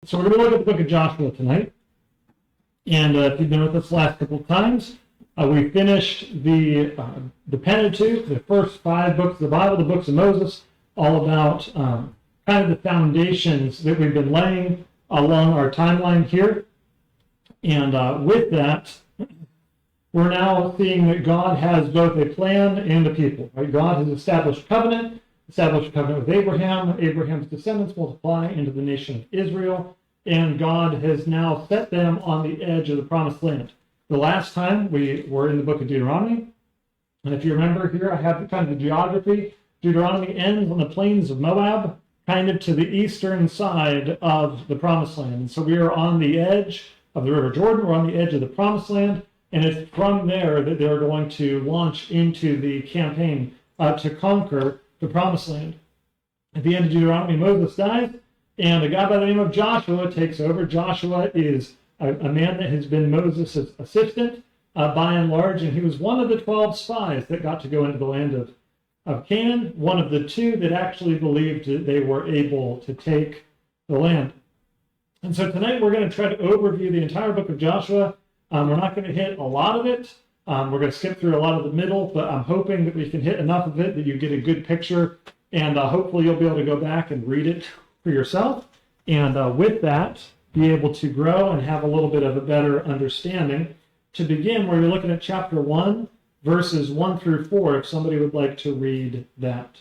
So we're going to look at the book of Joshua tonight. And if you've been with us the last couple of times, we finished the Pentateuch, the first 5 books of the Bible, the books of Moses, all about kind of the foundations that we've been laying along our timeline here. And with that, we're now seeing that God has both a plan and a people. Right? God has established covenant with Abraham. Abraham's descendants multiply into the nation of Israel, and God has now set them on the edge of the promised land. The last time we were in the book of Deuteronomy, and if you remember here, I have kind of the geography. Deuteronomy ends on the plains of Moab, kind of to the eastern side of the promised land. And so we are on the edge of the River Jordan. We're on the edge of the promised land, and it's from there that they're going to launch into the campaign to conquer the promised land. At the end of Deuteronomy, Moses dies, and a guy by the name of Joshua takes over. Joshua is a man that has been Moses' assistant by and large, and he was one of the 12 spies that got to go into the land of Canaan, one of the 2 that actually believed that they were able to take the land. And so tonight we're going to try to overview the entire book of Joshua. We're not going to hit a lot of it. We're going to skip through a lot of the middle, but I'm hoping that we can hit enough of it that you get a good picture, and hopefully you'll be able to go back and read it for yourself, and with that, be able to grow and have a little bit of a better understanding. To begin, we're looking at chapter 1, verses 1 through 4, if somebody would like to read that.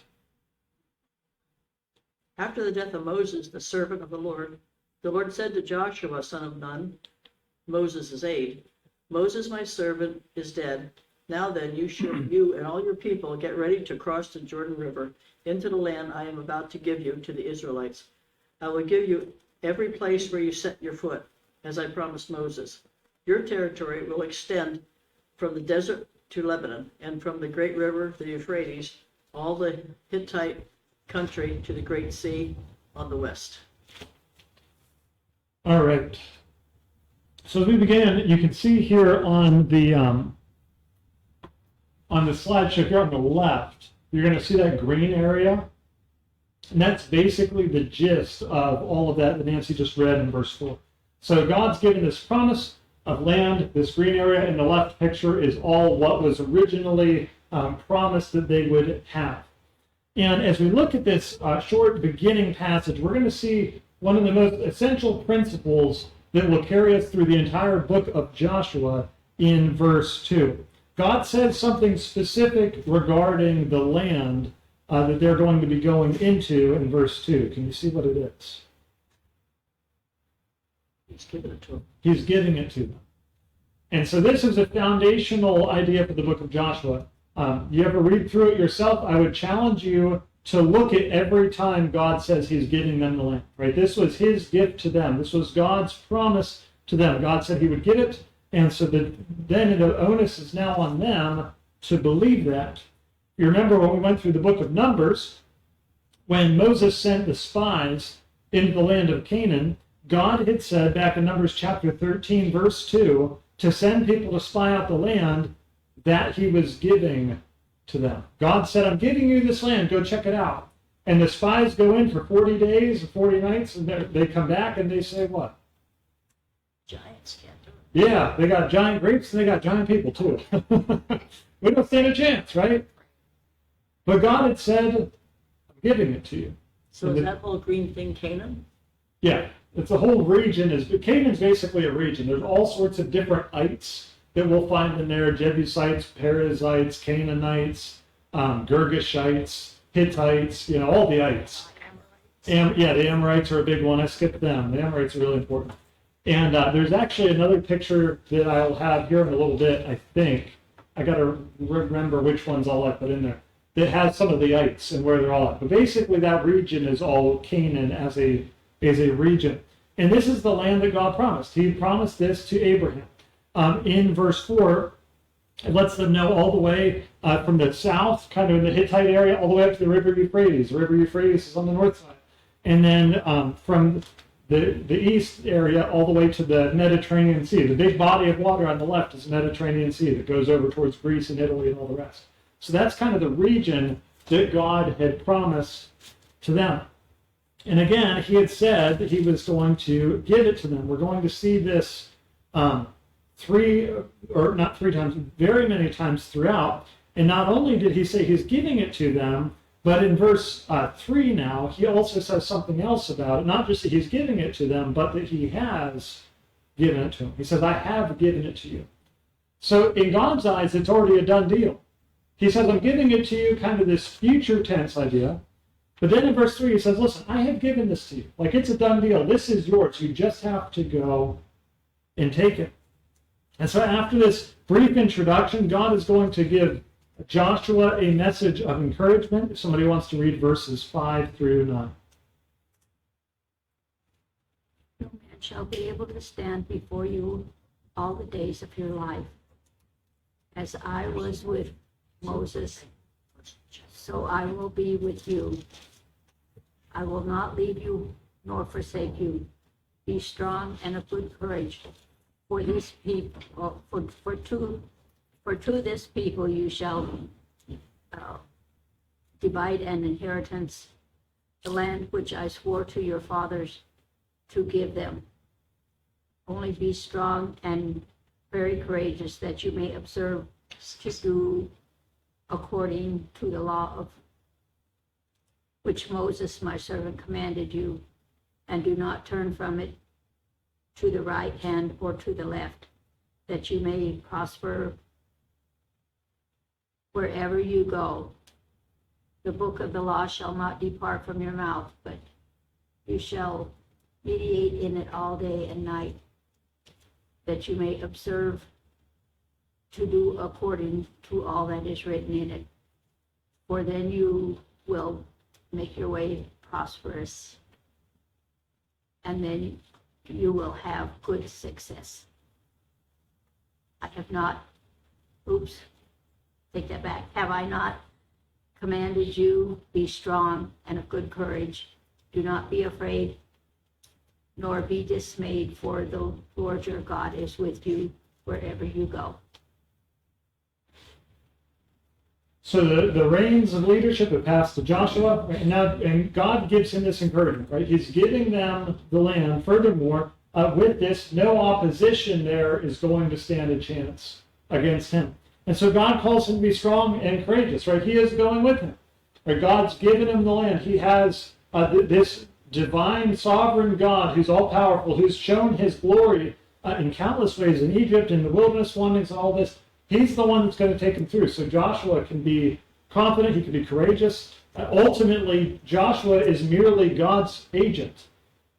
After the death of Moses, the servant of the Lord said to Joshua, son of Nun, Moses' aide, Moses, my servant, is dead. Now then, you and all your people get ready to cross the Jordan River into the land I am about to give you to the Israelites. I will give you every place where you set your foot, as I promised Moses. Your territory will extend from the desert to Lebanon, and from the great river, the Euphrates, all the Hittite country to the great sea on the west. All right. So as we begin, you can see here on the slideshow here on the left, you're going to see that green area. And that's basically the gist of all of that Nancy just read in verse 4. So God's given this promise of land. This green area in the left picture is all what was originally promised that they would have. And as we look at this short beginning passage, we're going to see one of the most essential principles that will carry us through the entire book of Joshua in verse 2. God said something specific regarding the land that they're going to be going into in verse 2. Can you see what it is? He's giving it to them. He's giving it to them. And so this is a foundational idea for the book of Joshua. You ever read through it yourself? I would challenge you to look at every time God says he's giving them the land. Right? This was his gift to them. This was God's promise to them. God said he would give it. And so then the onus is now on them to believe that. You remember when we went through the book of Numbers, when Moses sent the spies into the land of Canaan, God had said back in Numbers chapter 13, verse 2, to send people to spy out the land that he was giving to them. God said, I'm giving you this land, go check it out. And the spies go in for 40 days, 40 nights, and they come back and they say what? Giants can't do it. Yeah, they got giant grapes and they got giant people too. We don't stand a chance, right? But God had said, I'm giving it to you. So is that whole green thing Canaan? Yeah, it's a whole region. Canaan's basically a region. There's all sorts of different ites that we'll find in there: Jebusites, Perizzites, Canaanites, Girgashites, Hittites, all the ites. The Amorites are a big one. I skipped them. The Amorites are really important. And there's actually another picture that I'll have here in a little bit, I think. I got to remember which ones I'll put in there, that has some of the ites and where they're all at. But basically that region is all Canaan as a region. And this is the land that God promised. He promised this to Abraham. In verse 4, it lets them know all the way from the south, kind of in the Hittite area, all the way up to the river Euphrates. The river Euphrates is on the north side. And then from the east area all the way to the Mediterranean Sea. The big body of water on the left is the Mediterranean Sea that goes over towards Greece and Italy and all the rest. So that's kind of the region that God had promised to them. And again, he had said that he was going to give it to them. We're going to see this not three times, very many times throughout. And not only did he say he's giving it to them, but in verse 3 now, he also says something else about it. Not just that he's giving it to them, but that he has given it to them. He says, I have given it to you. So in God's eyes, it's already a done deal. He says, I'm giving it to you, kind of this future tense idea. But then in verse 3, he says, listen, I have given this to you. Like, it's a done deal. This is yours. You just have to go and take it. And so after this brief introduction, God is going to give Joshua a message of encouragement. If somebody wants to read verses 5 through 9. No man shall be able to stand before you all the days of your life. As I was with Moses, so I will be with you. I will not leave you nor forsake you. Be strong and of good courage. For this people, for to this people you shall divide an inheritance, the land which I swore to your fathers to give them. Only be strong and very courageous, that you may observe to do according to the law of which Moses my servant commanded you, and do not turn from it to the right hand or to the left, that you may prosper wherever you go. The book of the law shall not depart from your mouth, but you shall meditate in it all day and night, that you may observe to do according to all that is written in it. For then you will make your way prosperous, and then you will have good success. I have not, take that back. Have I not commanded you, be strong and of good courage? Do not be afraid, nor be dismayed, for the Lord your God is with you wherever you go. So the reins of leadership have passed to Joshua, and God gives him this encouragement, right? He's giving them the land. Furthermore, with this, no opposition there is going to stand a chance against him. And so God calls him to be strong and courageous, right? He is going with him. Right? God's given him the land. He has this divine, sovereign God who's all-powerful, who's shown his glory in countless ways in Egypt, in the wilderness wanderings, and all this. He's the one that's going to take him through. So Joshua can be confident, he can be courageous. Ultimately, Joshua is merely God's agent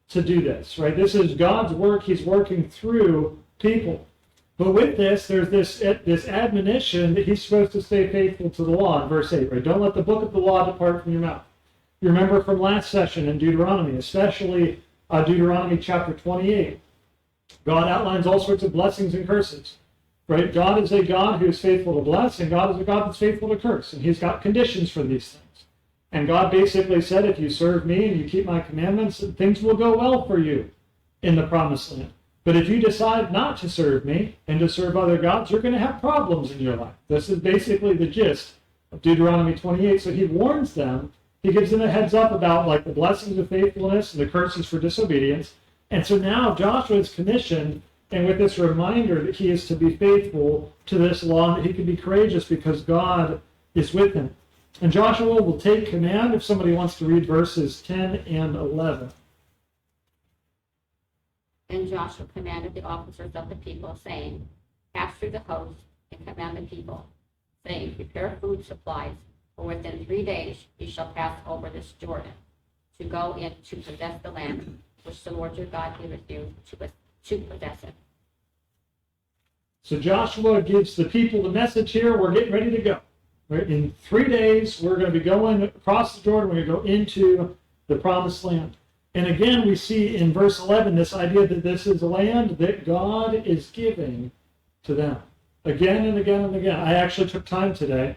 to do this, right? This is God's work. He's working through people. But with this, there's this admonition that he's supposed to stay faithful to the law in verse 8, right? Don't let the book of the law depart from your mouth. You remember from last session in Deuteronomy, especially Deuteronomy chapter 28, God outlines all sorts of blessings and curses. Right? God is a God who is faithful to bless, and God is a God that's faithful to curse. And he's got conditions for these things. And God basically said, if you serve me and you keep my commandments, things will go well for you in the promised land. But if you decide not to serve me and to serve other gods, you're going to have problems in your life. This is basically the gist of Deuteronomy 28. So he warns them. He gives them a heads up about like the blessings of faithfulness and the curses for disobedience. And so now Joshua is commissioned, and with this reminder that he is to be faithful to this law, and that he can be courageous because God is with him. And Joshua will take command if somebody wants to read verses 10 and 11. Then Joshua commanded the officers of the people, saying, pass through the host and command the people, saying, prepare food supplies, for within 3 days you shall pass over this Jordan, to go in to possess the land which the Lord your God giveth you to possess it. So Joshua gives the people the message here, we're getting ready to go. Right? In 3 days, we're going to be going across the Jordan, we're going to go into the promised land. And again, we see in verse 11 this idea that this is a land that God is giving to them. Again and again and again. I actually took time today,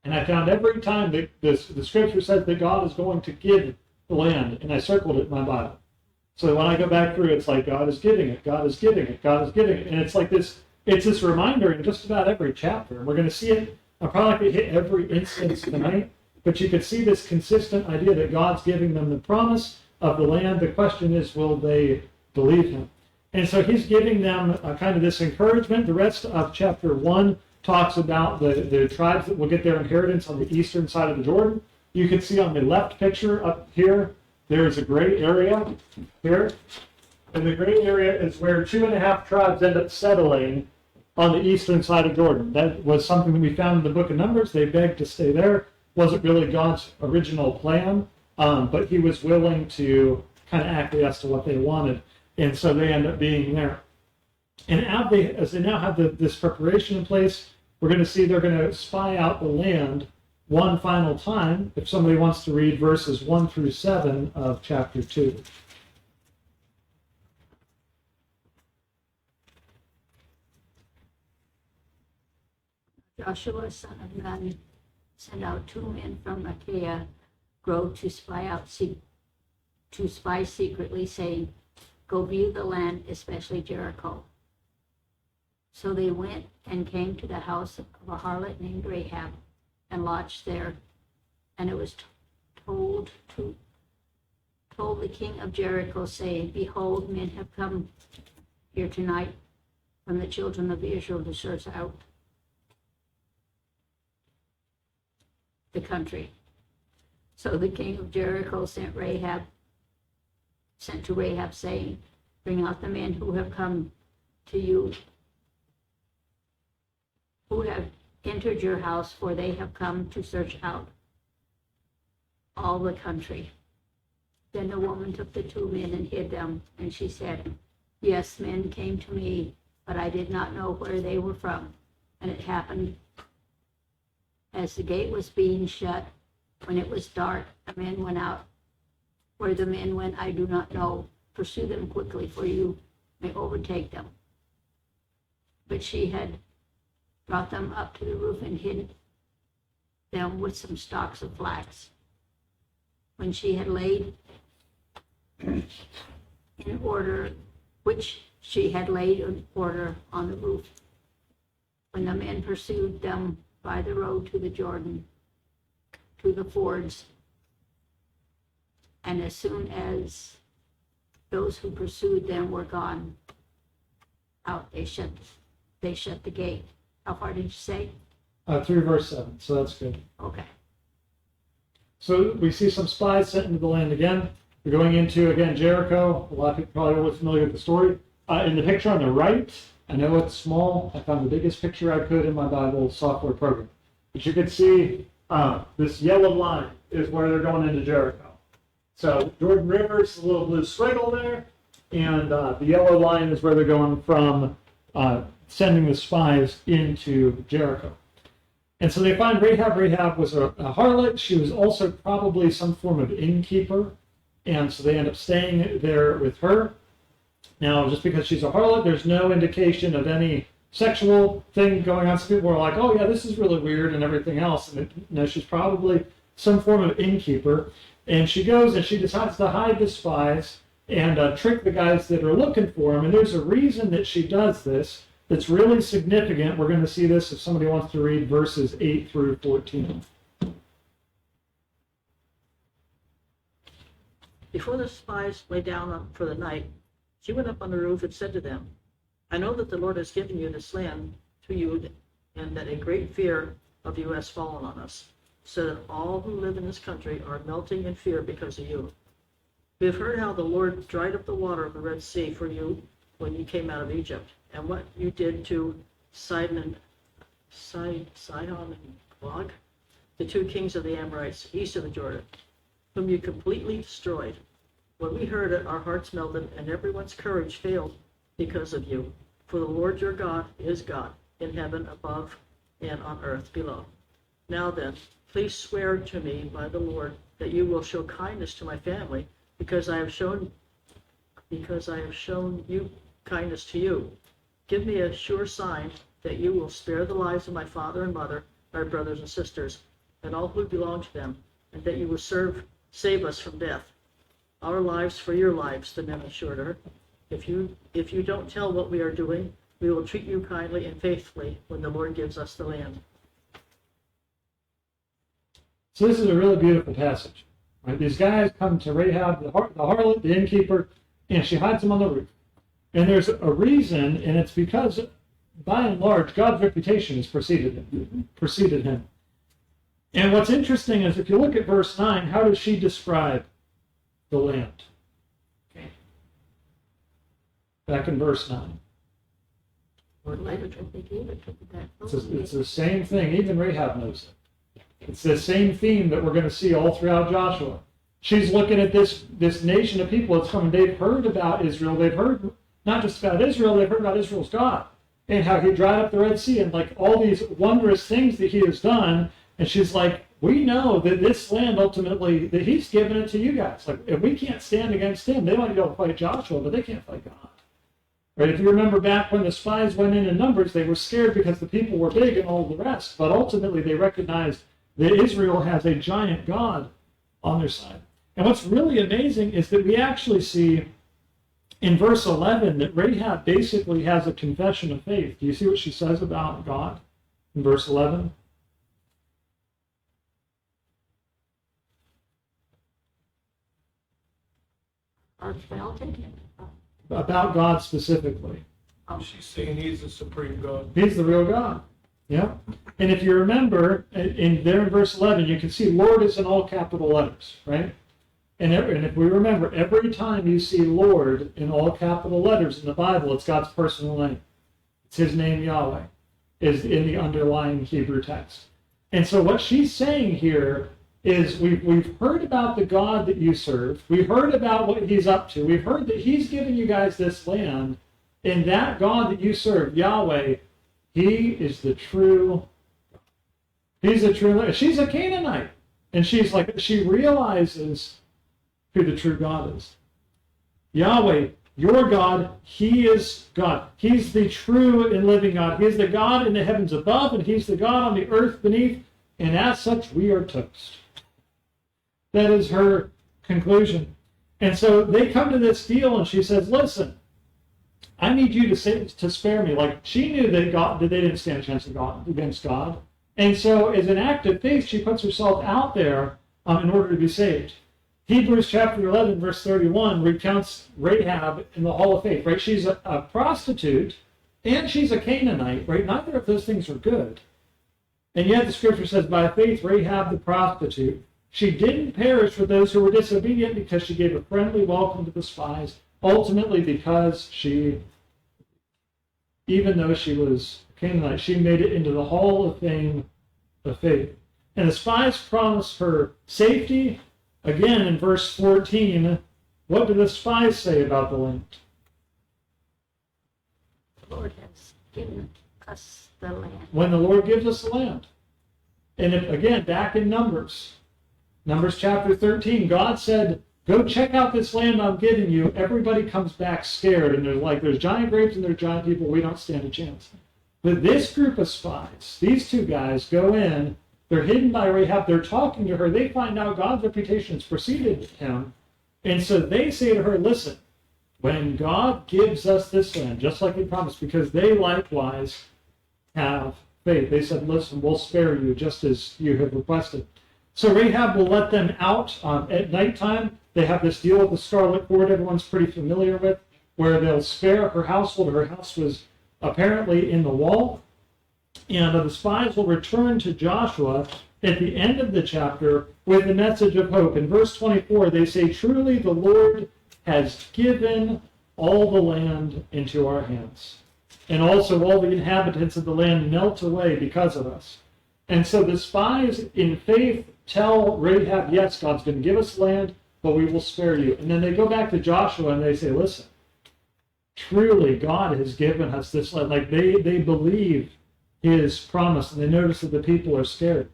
and I found every time that the scripture says that God is going to give the land, and I circled it in my Bible. So when I go back through, it's like God is giving it, God is giving it, God is giving it. And it's like this, it's this reminder in just about every chapter. And we're going to see it. I'm probably going to hit every instance tonight. but you could see this consistent idea that God's giving them the promise of the land. The question is, will they believe him? And so he's giving them kind of this encouragement. The rest of chapter 1 talks about the tribes that will get their inheritance on the eastern side of the Jordan. You can see on the left picture up here, there's a gray area here. And the gray area is where 2.5 tribes end up settling on the eastern side of Jordan. That was something that we found in the book of Numbers. They begged to stay there. Wasn't really God's original plan, but he was willing to kind of acquiesce to what they wanted. And so they end up being there. And as they now have this preparation in place, we're going to see they're going to spy out the land one final time, if somebody wants to read verses 1 through 7 of chapter 2. Joshua, son of Nun, sent out 2 men from Achaia Grove to spy secretly, saying, "Go view the land, especially Jericho." So they went and came to the house of a harlot named Rahab and lodged there. And it was told the king of Jericho, saying, "Behold, men have come here tonight from the children of Israel to search out the country." So the king of Jericho sent to Rahab, saying, "Bring out the men who have come to you, who have entered your house, for they have come to search out all the country." Then the woman took the 2 men and hid them, and she said, "Yes, men came to me, but I did not know where they were from." And it happened, as the gate was being shut, when it was dark, the men went out. Where the men went, I do not know. Pursue them quickly, for you may overtake them. But she had brought them up to the roof and hid them with some stalks of flax. When she had laid in order, which she had laid in order on the roof, when the men pursued them by the road to the Jordan, to the fords, and as soon as those who pursued them were gone out, they shut the gate. How far did you say? Through verse 7, so that's good. Okay. So we see some spies sent into the land again. We're going into, again, Jericho. A lot of people probably are familiar with the story. In the picture on the right, I know it's small. I found the biggest picture I could in my Bible software program. But you can see this yellow line is where they're going into Jericho. So Jordan River is a little blue swiggle there, and the yellow line is where they're going from sending the spies into Jericho. And so they find Rahab. Rahab was a harlot. She was also probably some form of innkeeper, and so they end up staying there with her. Now, just because she's a harlot, there's no indication of any sexual thing going on. Some people are like, "Oh yeah, this is really weird," and everything else. And no, she's probably some form of innkeeper. And she goes and she decides to hide the spies and trick the guys that are looking for them. And there's a reason that she does this that's really significant. We're going to see this if somebody wants to read verses 8 through 14. Before the spies lay down for the night, she went up on the roof and said to them, "I know that the Lord has given you this land to you, and that a great fear of you has fallen on us, so that all who live in this country are melting in fear because of you. We have heard how the Lord dried up the water of the Red Sea for you when you came out of Egypt, and what you did to Sihon and Og, the 2 kings of the Amorites east of the Jordan, whom you completely destroyed. When we heard it, our hearts melted, and everyone's courage failed because of you. For the Lord your God is God, in heaven above and on earth below. Now then, please swear to me by the Lord that you will show kindness to my family, because I have shown you kindness to you. Give me a sure sign that you will spare the lives of my father and mother, my brothers and sisters, and all who belong to them, and that you will save us from death. Our lives for your lives," the men assured her. If you don't tell what we are doing, we will treat you kindly and faithfully when the Lord gives us the land." So this is a really beautiful passage. Right? These guys come to Rahab, the harlot, the innkeeper, and she hides them on the roof. And there's a reason, and it's because, by and large, God's reputation has preceded him. And what's interesting is if you look at verse 9, how does she describe the land? Okay. Back in verse 9. It's the same thing. Even Rahab knows it. It's the same theme that we're going to see all throughout Joshua. She's looking at this nation of people that's coming. They've heard about Israel. They've heard not just about Israel, they've heard about Israel's God and how he dried up the Red Sea and like all these wondrous things that he has done. And she's like, we know that this land ultimately, that he's given it to you guys. Like, if we can't stand against him, they might be able to fight Joshua, but they can't fight God. Right? If you remember back when the spies went in numbers, they were scared because the people were big and all the rest. But ultimately, they recognized that Israel has a giant God on their side. And what's really amazing is that we actually see in verse 11 that Rahab basically has a confession of faith. Do you see what she says about God in verse 11? About God specifically. She's saying he's the supreme God. He's the real God. Yeah. And if you remember, in verse 11, you can see Lord is in all capital letters, right? And if we remember, every time you see Lord in all capital letters in the Bible, it's God's personal name. It's his name, Yahweh, is in the underlying Hebrew text. And so what she's saying here is we've heard about the God that you serve. We've heard about what he's up to. We've heard that he's given you guys this land. And that God that you serve, Yahweh, he is the true God. He's the true. She's a Canaanite. And she realizes who the true God is. Yahweh, your God, he is God. He's the true and living God. He is the God in the heavens above, and he's the God on the earth beneath. And as such, we are toast. That is her conclusion. And so they come to this deal, and she says, listen, I need you to spare me. Like, she knew that they didn't stand a chance against God. And so as an act of faith, she puts herself out there in order to be saved. Hebrews chapter 11, verse 31 recounts Rahab in the hall of faith, right? She's a prostitute, and she's a Canaanite, right? Neither of those things are good. And yet the scripture says, by faith, Rahab the prostitute, she didn't perish with those who were disobedient because she gave a friendly welcome to the spies, ultimately because even though she was a Canaanite, she made it into the hall of fame of faith. And the spies promised her safety. Again, in verse 14, what do the spies say about the land? The Lord has given us the land. When the Lord gives us the land. And again, back in Numbers chapter 13, God said, go check out this land I'm giving you. Everybody comes back scared, and there's giant grapes and there's giant people. We don't stand a chance. But this group of spies, these two guys, go in. They're hidden by Rahab. They're talking to her. They find out God's reputation has preceded him. And so they say to her, listen, when God gives us this land, just like he promised, because they likewise have faith. They said, listen, we'll spare you just as you have requested. So Rahab will let them out at nighttime. They have this deal with the scarlet cord everyone's pretty familiar with, where they'll spare her household. Her house was apparently in the wall. And the spies will return to Joshua at the end of the chapter with a message of hope. In verse 24, they say, truly the Lord has given all the land into our hands. And also all the inhabitants of the land melt away because of us. And so the spies in faith tell Rahab, yes, God's going to give us land, but we will spare you. And then they go back to Joshua and they say, listen, truly God has given us this land. Like they believe his promise, and they notice that the people are scared.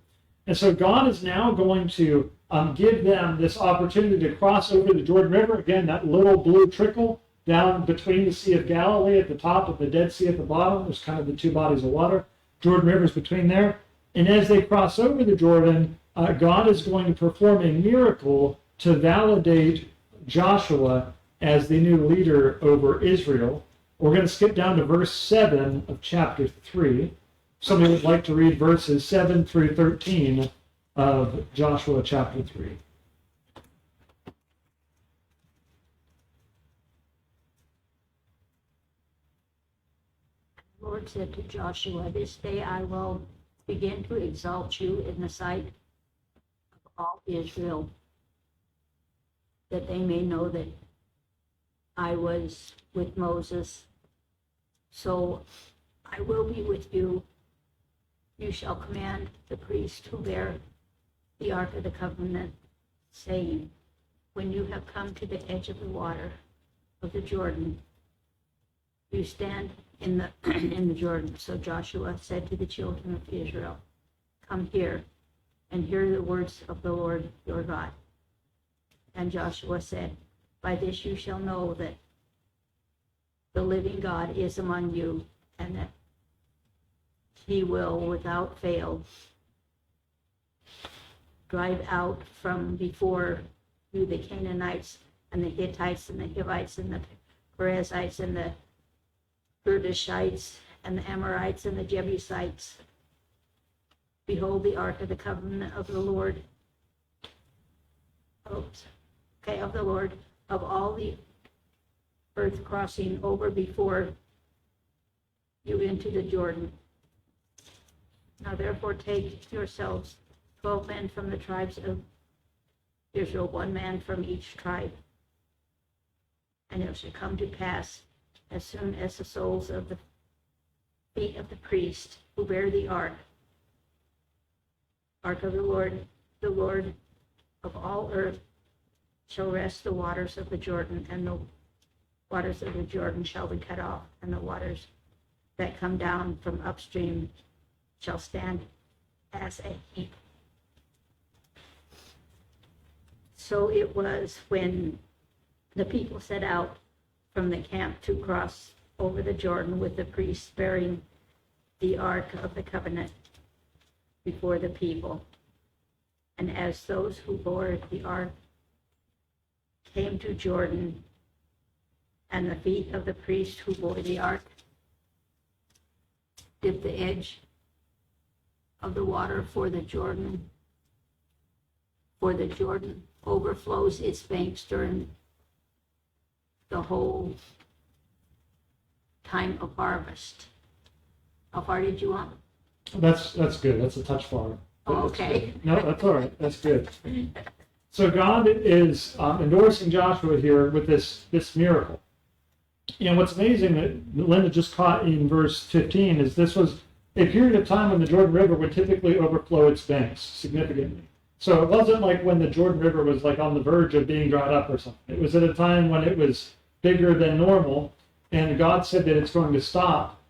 And so God is now going to give them this opportunity to cross over the Jordan River. Again, that little blue trickle down between the Sea of Galilee at the top of the Dead Sea at the bottom. There's kind of the two bodies of water. Jordan River is between there. And as they cross over the Jordan, God is going to perform a miracle to validate Joshua as the new leader over Israel. We're going to skip down to verse 7 of chapter 3. Somebody would like to read verses 7 through 13 of Joshua chapter 3. The Lord said to Joshua, this day I will begin to exalt you in the sight of all Israel, that they may know that I was with Moses. So I will be with you. You shall command the priests who bear the ark of the covenant, saying, when you have come to the edge of the water of the Jordan, you stand in the in the Jordan. So Joshua said to the children of Israel, come here and hear the words of the Lord your God. And Joshua said, by this you shall know that the living God is among you, and that he will without fail drive out from before you the Canaanites and the Hittites and the Hivites and the Perizzites and the Girgashites and the Amorites and the Jebusites. Behold, the ark of the covenant of the Lord, of all the earth crossing over before you into the Jordan. Now therefore take yourselves 12 men from the tribes of Israel, 1 man from each tribe. And it shall come to pass, as soon as the soles of the feet of the priest who bear the ark of the Lord of all earth, shall rest the waters of the Jordan, and the waters of the Jordan shall be cut off, and the waters that come down from upstream shall stand as a heap. So it was when the people set out from the camp to cross over the Jordan with the priests bearing the ark of the covenant before the people. And as those who bore the ark came to Jordan, and the feet of the priest who bore the ark dipped the edge of the water, for the Jordan overflows its banks during the whole time of harvest. How far did you want? That's good. That's a touch far. Oh, okay. Good. No, that's all right. That's good. So God is endorsing Joshua here with this miracle. And what's amazing that Linda just caught in verse 15 is this was a period of time when the Jordan River would typically overflow its banks significantly. So it wasn't like when the Jordan River was like on the verge of being dried up or something. It was at a time when it was bigger than normal, and God said that it's going to stop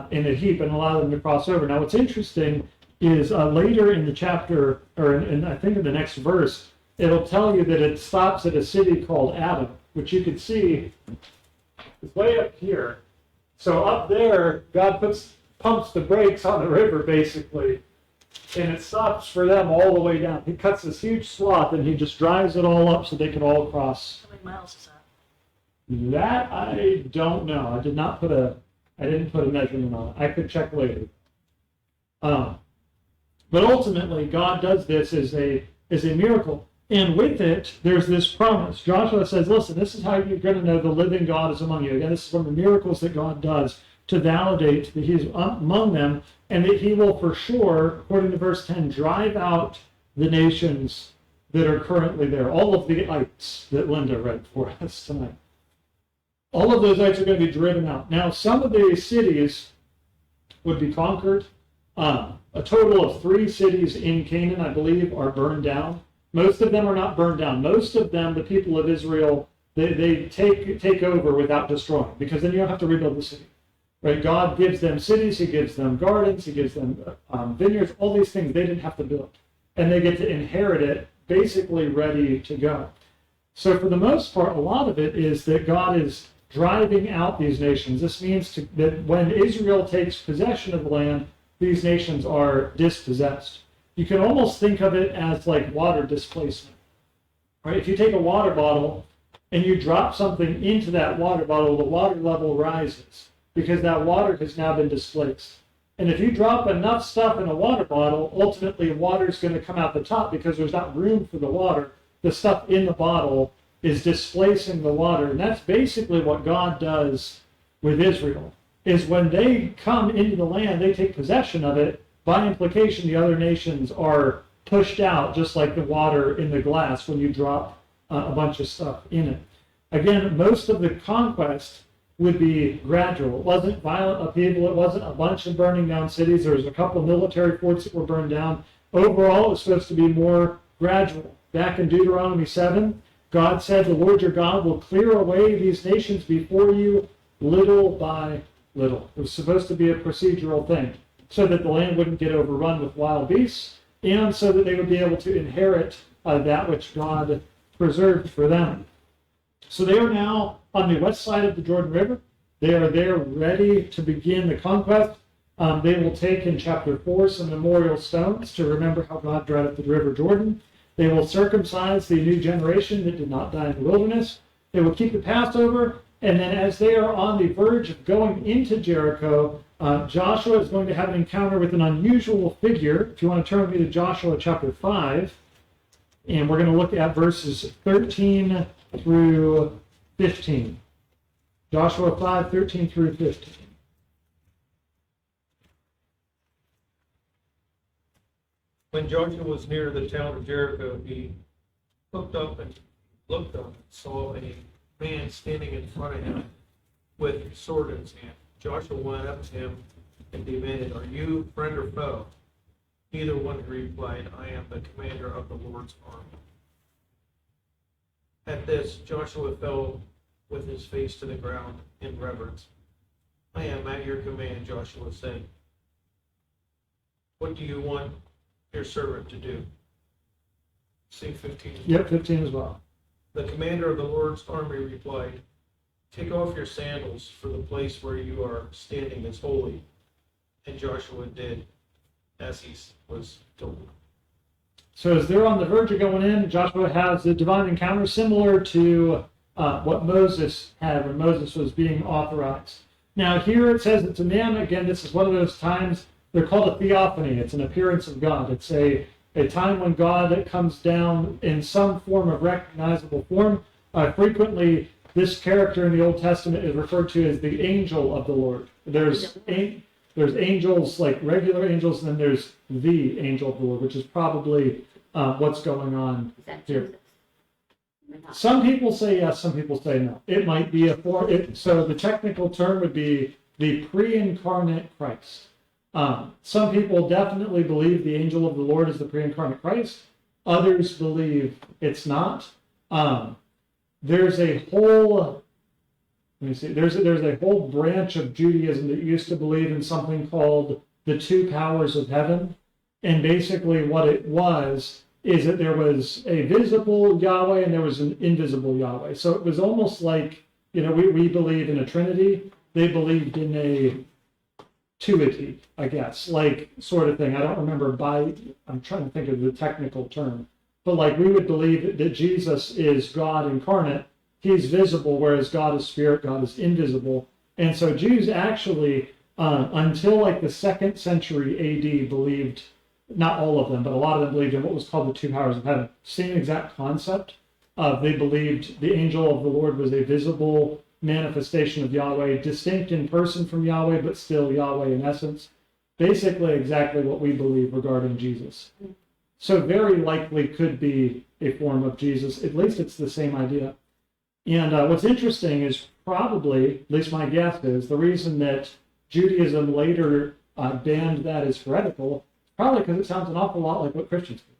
in a heap and allow them to cross over. Now what's interesting is later in the chapter, or in I think in the next verse, it'll tell you that it stops at a city called Adam, which you can see is way up here. So up there, God pumps the brakes on the river basically, and it stops for them all the way down. He cuts this huge swath and he just drives it all up so they can all cross. How many miles is that? That I don't know. I didn't put a measurement on it. I could check later. But ultimately, God does this as a miracle. And with it, there's this promise. Joshua says, listen, this is how you're going to know the living God is among you. Again, this is one of the miracles that God does to validate that he's among them, and that he will for sure, according to verse 10, drive out the nations that are currently there. All of the ites that Linda read for us tonight. All of those ites are going to be driven out. Now, some of these cities would be conquered. A total of 3 cities in Canaan, I believe, are burned down. Most of them are not burned down. Most of them, the people of Israel, they take over without destroying, because then you don't have to rebuild the city. Right? God gives them cities, he gives them gardens, he gives them vineyards, all these things they didn't have to build. And they get to inherit it basically ready to go. So for the most part, a lot of it is that God is driving out these nations. This means that when Israel takes possession of the land, these nations are dispossessed. You can almost think of it as like water displacement. Right? If you take a water bottle and you drop something into that water bottle, the water level rises because that water has now been displaced. And if you drop enough stuff in a water bottle, ultimately water is going to come out the top because there's not room for the water. The stuff in the bottle is displacing the water. And that's basically what God does with Israel, is when they come into the land, they take possession of it. By implication, the other nations are pushed out, just like the water in the glass when you drop a bunch of stuff in it. Again, most of the conquest would be gradual. It wasn't violent upheaval. It wasn't a bunch of burning down cities. There was a couple of military forts that were burned down. Overall, it was supposed to be more gradual. Back in Deuteronomy 7, God said, the Lord your God will clear away these nations before you little by little. It was supposed to be a procedural thing so that the land wouldn't get overrun with wild beasts and so that they would be able to inherit that which God preserved for them. So they are now on the west side of the Jordan River. They are there ready to begin the conquest. They will take in chapter 4 some memorial stones to remember how God dried up the river Jordan. They will circumcise the new generation that did not die in the wilderness. They will keep the Passover. And then as they are on the verge of going into Jericho, Joshua is going to have an encounter with an unusual figure. If you want to turn with me to Joshua chapter 5, and we're going to look at verses 13 through 15. Joshua 5, 13 through 15. When Joshua was near the town of Jericho, he looked up and saw a man standing in front of him with a sword in his hand. Joshua went up to him and demanded, "Are you friend or foe?" Neither one replied, "I am the commander of the Lord's army." At this, Joshua fell with his face to the ground in reverence. "I am at your command," Joshua said. "What do you want your servant to do?" See 15. Yep, 15 as well. The commander of the Lord's army replied, "Take off your sandals, for the place where you are standing is holy." And Joshua did as he was told. So as they're on the verge of going in, Joshua has a divine encounter similar to what Moses had when Moses was being authorized. Now here it says it's a man. Again, this is one of those times, they're called a theophany. It's an appearance of God. It's a time when God comes down in some form of recognizable form. Frequently, this character in the Old Testament is referred to as the angel of the Lord. There's angels, like regular angels, and then there's the angel of the Lord, which is probably what's going on Is that here. Jesus? Some people say yes, some people say no. It might be a form. So the technical term would be the pre-incarnate Christ. Some people definitely believe the angel of the Lord is the pre-incarnate Christ. Others believe it's not. There's a whole, let me see, there's a whole branch of Judaism that used to believe in something called the two powers of heaven. And basically what it was is that there was a visible Yahweh and there was an invisible Yahweh. So it was almost like, we believe in a Trinity. They believed in a tuity, I guess, like sort of thing. I don't remember I'm trying to think of the technical term. But like we would believe that Jesus is God incarnate. He's visible, whereas God is spirit, God is invisible. And so Jews actually, until like the 2nd century AD, believed, not all of them, but a lot of them believed in what was called the two powers of heaven. Same exact concept. They believed the angel of the Lord was a visible manifestation of Yahweh, distinct in person from Yahweh, but still Yahweh in essence. Basically exactly what we believe regarding Jesus. So very likely could be a form of Jesus. At least it's the same idea. And what's interesting is probably, at least my guess is, the reason that Judaism later banned that as heretical, probably because it sounds an awful lot like what Christians do.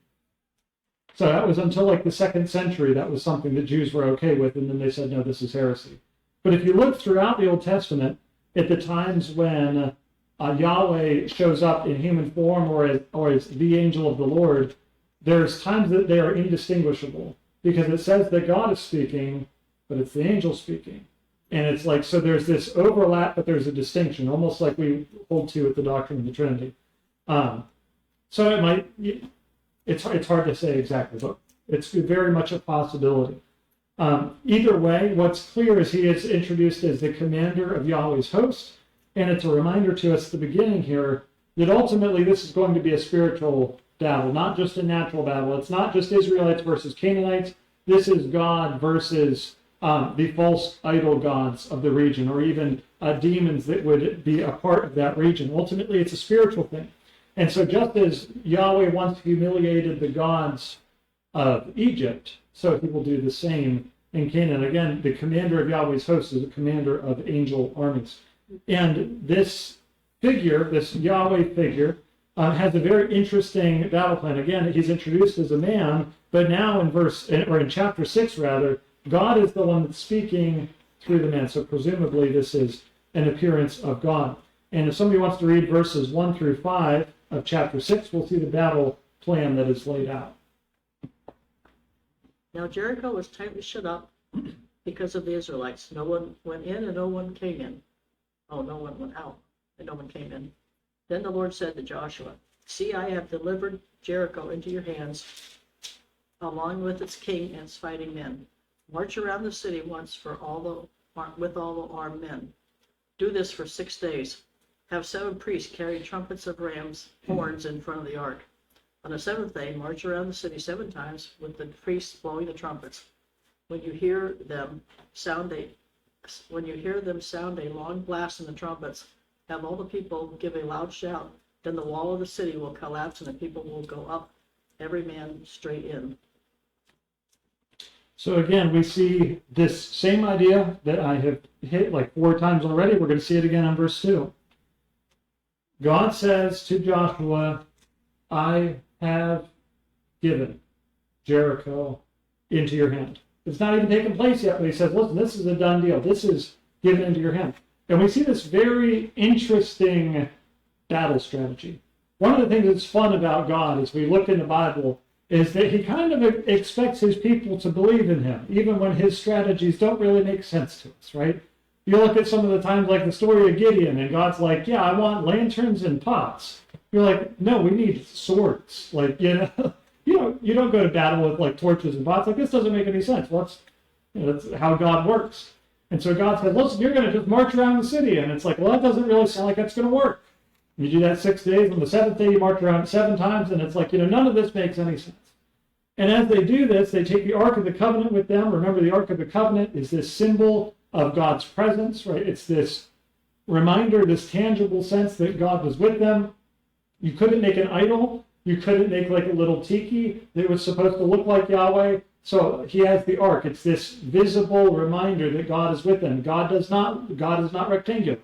So that was until like the 2nd century, that was something that Jews were okay with, and then they said, no, this is heresy. But if you look throughout the Old Testament, at the times when Yahweh shows up in human form or as the angel of the Lord, there's times that they are indistinguishable because it says that God is speaking, but it's the angel speaking. And it's like, so there's this overlap, but there's a distinction, almost like we hold to with the doctrine of the Trinity. So it's hard to say exactly, but it's very much a possibility. Either way, what's clear is he is introduced as the commander of Yahweh's host. And it's a reminder to us at the beginning here that ultimately this is going to be a spiritual battle, not just a natural battle. It's not just Israelites versus Canaanites. This is God versus the false idol gods of the region, or even demons that would be a part of that region. Ultimately, it's a spiritual thing. And so just as Yahweh once humiliated the gods of Egypt, so he will do the same in Canaan. Again, the commander of Yahweh's host is a commander of angel armies. And this figure, this Yahweh figure, has a very interesting battle plan. Again, he's introduced as a man, but now in chapter 6 rather, God is the one that's speaking through the man. So presumably this is an appearance of God. And if somebody wants to read verses 1 through 5 of chapter 6, we'll see the battle plan that is laid out. Now Jericho was tightly shut up because of the Israelites. No one went in and no one came in. Oh, no one went out and no one came in. Then the Lord said to Joshua, "See, I have delivered Jericho into your hands, along with its king and its fighting men. March around the city once with all the armed men. Do this for 6 days. Have 7 priests carry trumpets of ram's horns in front of the ark. On the 7th day, march around the city 7 times with the priests blowing the trumpets. When you hear them sound a long blast in the trumpets, have all the people give a loud shout. Then the wall of the city will collapse and the people will go up, every man straight in." So again, we see this same idea that I have hit like 4 times already. We're going to see it again in verse 2. God says to Joshua, "I have given Jericho into your hand." It's not even taken place yet, but he says, listen, this is a done deal. This is given into your hand. And we see this very interesting battle strategy. One of the things that's fun about God as we look in the Bible is that he kind of expects his people to believe in him, even when his strategies don't really make sense to us, right? You look at some of the times like the story of Gideon, and God's like, yeah, I want lanterns and pots. You're like, no, we need swords. Like, you don't go to battle with like torches and pots. Like, this doesn't make any sense. That's how God works. And so God said, listen, you're going to just march around the city. And it's like, well, that doesn't really sound like that's going to work. You do that 6 days. On the 7th day, you march around 7 times. And it's like, none of this makes any sense. And as they do this, they take the Ark of the Covenant with them. Remember, the Ark of the Covenant is this symbol of God's presence, right? It's this reminder, this tangible sense that God was with them. You couldn't make an idol. You couldn't make like a little tiki that was supposed to look like Yahweh. So he has the ark. It's this visible reminder that God is with them. God is not rectangular,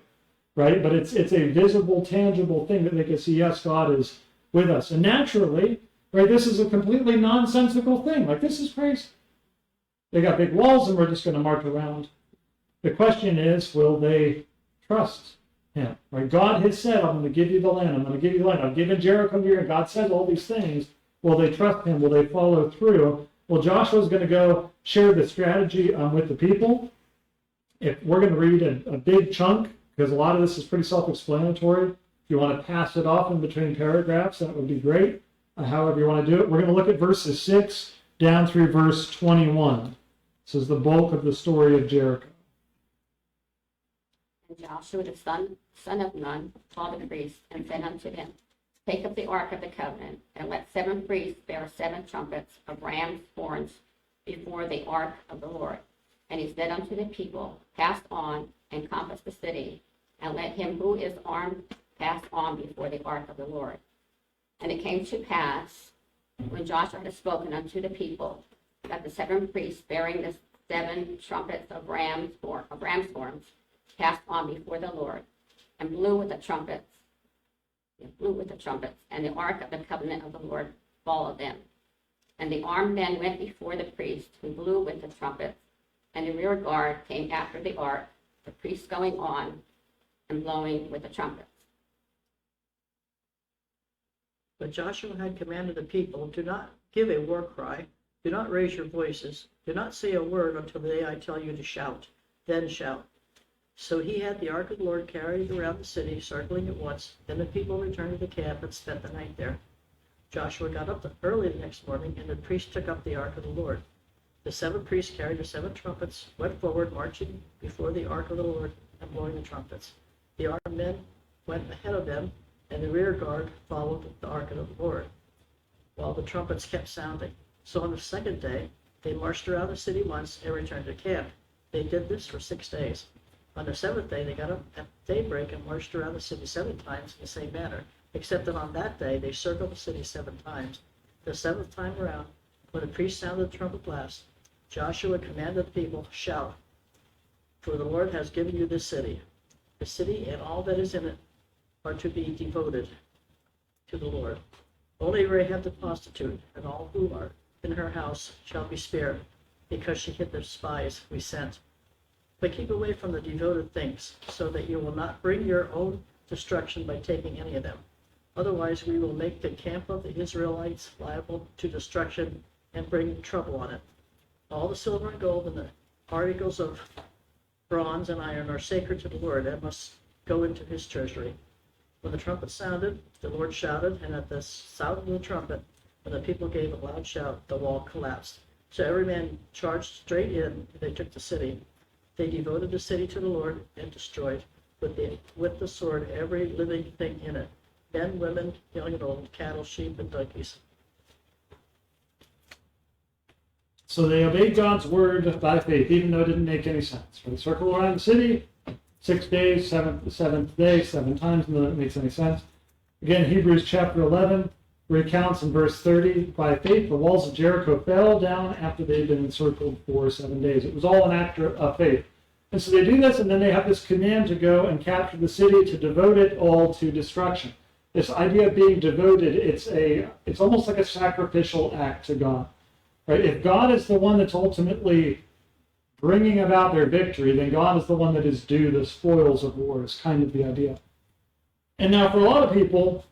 right? But it's a visible, tangible thing that they can see, yes, God is with us. And naturally, right, this is a completely nonsensical thing. Like, this is crazy. They got big walls and we're just going to march around. The question is, will they trust him? Right? God has said, I'm going to give you the land. I'm going to give you the land. I've given Jericho here. God says all these things. Will they trust him? Will they follow through? Well, Joshua's going to go share the strategy with the people. If we're going to read a big chunk, because a lot of this is pretty self-explanatory. If you want to pass it off in between paragraphs, that would be great. However you want to do it. We're going to look at verses 6 down through verse 21. This is the bulk of the story of Jericho. And Joshua the son of Nun called the priests and said unto them, Take up the ark of the covenant, and let 7 priests bear 7 trumpets of ram's horns before the ark of the Lord. And he said unto the people, Pass on and compass the city, and let him who is armed pass on before the ark of the Lord. And it came to pass, when Joshua had spoken unto the people, that the 7 priests bearing the 7 trumpets of ram's horns passed on before the Lord, and blew with the trumpets, and the ark of the covenant of the Lord followed them. And the armed men went before the priests who blew with the trumpets, and the rear guard came after the ark, the priests going on and blowing with the trumpets. But Joshua had commanded the people, do not give a war cry, do not raise your voices, do not say a word until the day I tell you to shout, then shout. So he had the ark of the Lord carried around the city, circling it once. Then the people returned to the camp and spent the night there. Joshua got up early the next morning, and the priests took up the ark of the Lord. The 7 priests carried the 7 trumpets, went forward, marching before the ark of the Lord and blowing the trumpets. The armed men went ahead of them, and the rear guard followed the ark of the Lord, while the trumpets kept sounding. So on the second day, they marched around the city once and returned to camp. They did this for 6 days. On the seventh day, they got up at daybreak and marched around the city 7 times in the same manner, except that on that day they circled the city 7 times. The 7th time around, when the priest sounded the trumpet blast, Joshua commanded the people, "Shout, for the Lord has given you this city. The city and all that is in it are to be devoted to the Lord. Only Rahab the prostitute and all who are in her house shall be spared, because she hid the spies we sent. But keep away from the devoted things, so that you will not bring your own destruction by taking any of them. Otherwise we will make the camp of the Israelites liable to destruction and bring trouble on it. All the silver and gold and the articles of bronze and iron are sacred to the Lord and must go into his treasury." When the trumpet sounded, the Lord shouted, and at the sound of the trumpet, when the people gave a loud shout, the wall collapsed. So every man charged straight in, and they took the city. They devoted the city to the Lord and destroyed with the sword every living thing in it, men, women, young and old, cattle, sheep, and donkeys. So they obeyed God's word by faith, even though it didn't make any sense. They circle around the city, 6 days, the seventh day, 7 times, and it makes any sense. Again, Hebrews chapter 11 recounts in verse 30, by faith the walls of Jericho fell down after they had been encircled for 7 days. It was all an act of faith. And so they do this, and then they have this command to go and capture the city, to devote it all to destruction. This idea of being devoted, it's almost like a sacrificial act to God. Right? If God is the one that's ultimately bringing about their victory, then God is the one that is due the spoils of war, is kind of the idea. And now for a lot of people,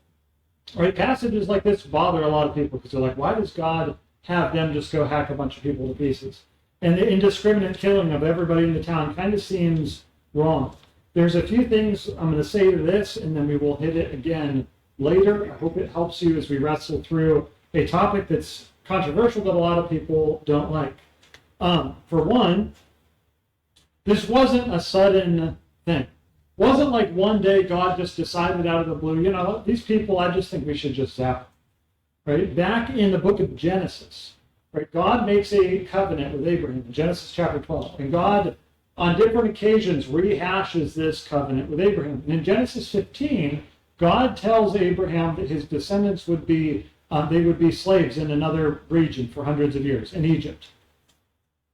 right, passages like this bother a lot of people because they're like, why does God have them just go hack a bunch of people to pieces? And the indiscriminate killing of everybody in the town kind of seems wrong. There's a few things I'm going to say to this, and then we will hit it again later. I hope it helps you as we wrestle through a topic that's controversial that a lot of people don't like. For one, this wasn't a sudden thing. It wasn't like one day God just decided out of the blue, you know, these people, I just think we should just zap them. Right? Back in the book of Genesis, right, God makes a covenant with Abraham in Genesis chapter 12. And God, on different occasions, rehashes this covenant with Abraham. And in Genesis 15, God tells Abraham that his descendants would be slaves in another region for hundreds of years, in Egypt.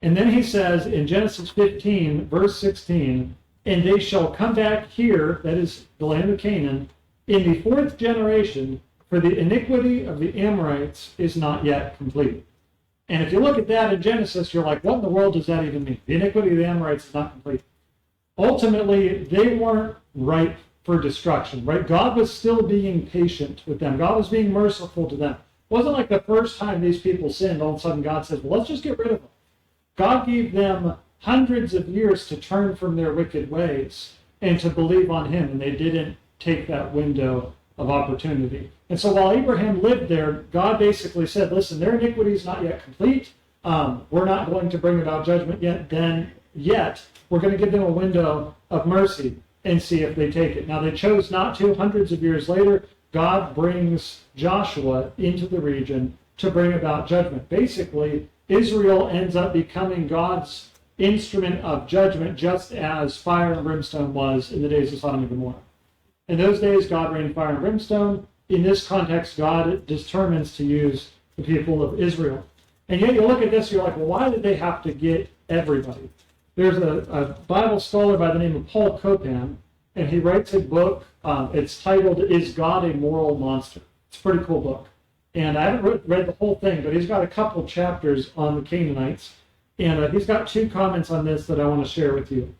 And then he says in Genesis 15, verse 16, "And they shall come back here," that is the land of Canaan, "in the 4th generation, for the iniquity of the Amorites is not yet complete." And if you look at that in Genesis, you're like, what in the world does that even mean? The iniquity of the Amorites is not complete. Ultimately, they weren't ripe for destruction, right? God was still being patient with them. God was being merciful to them. It wasn't like the first time these people sinned, all of a sudden God says, well, let's just get rid of them. God gave them hundreds of years to turn from their wicked ways and to believe on him, and they didn't take that window of opportunity. And so while Abraham lived there, God basically said, listen, their iniquity is not yet complete. We're not going to bring about judgment yet. We're going to give them a window of mercy and see if they take it. Now, they chose not to. Hundreds of years later, God brings Joshua into the region to bring about judgment. Basically, Israel ends up becoming God's instrument of judgment, just as fire and brimstone was in the days of Sodom and Gomorrah. In those days, God rained fire and brimstone. In this context, God determines to use the people of Israel. And yet you look at this, you're like, well, why did they have to get everybody? There's a Bible scholar by the name of Paul Copan, and he writes a book. It's titled, "Is God a Moral Monster?" It's a pretty cool book. And I haven't read the whole thing, but he's got a couple chapters on the Canaanites. And he's got 2 comments on this that I want to share with you.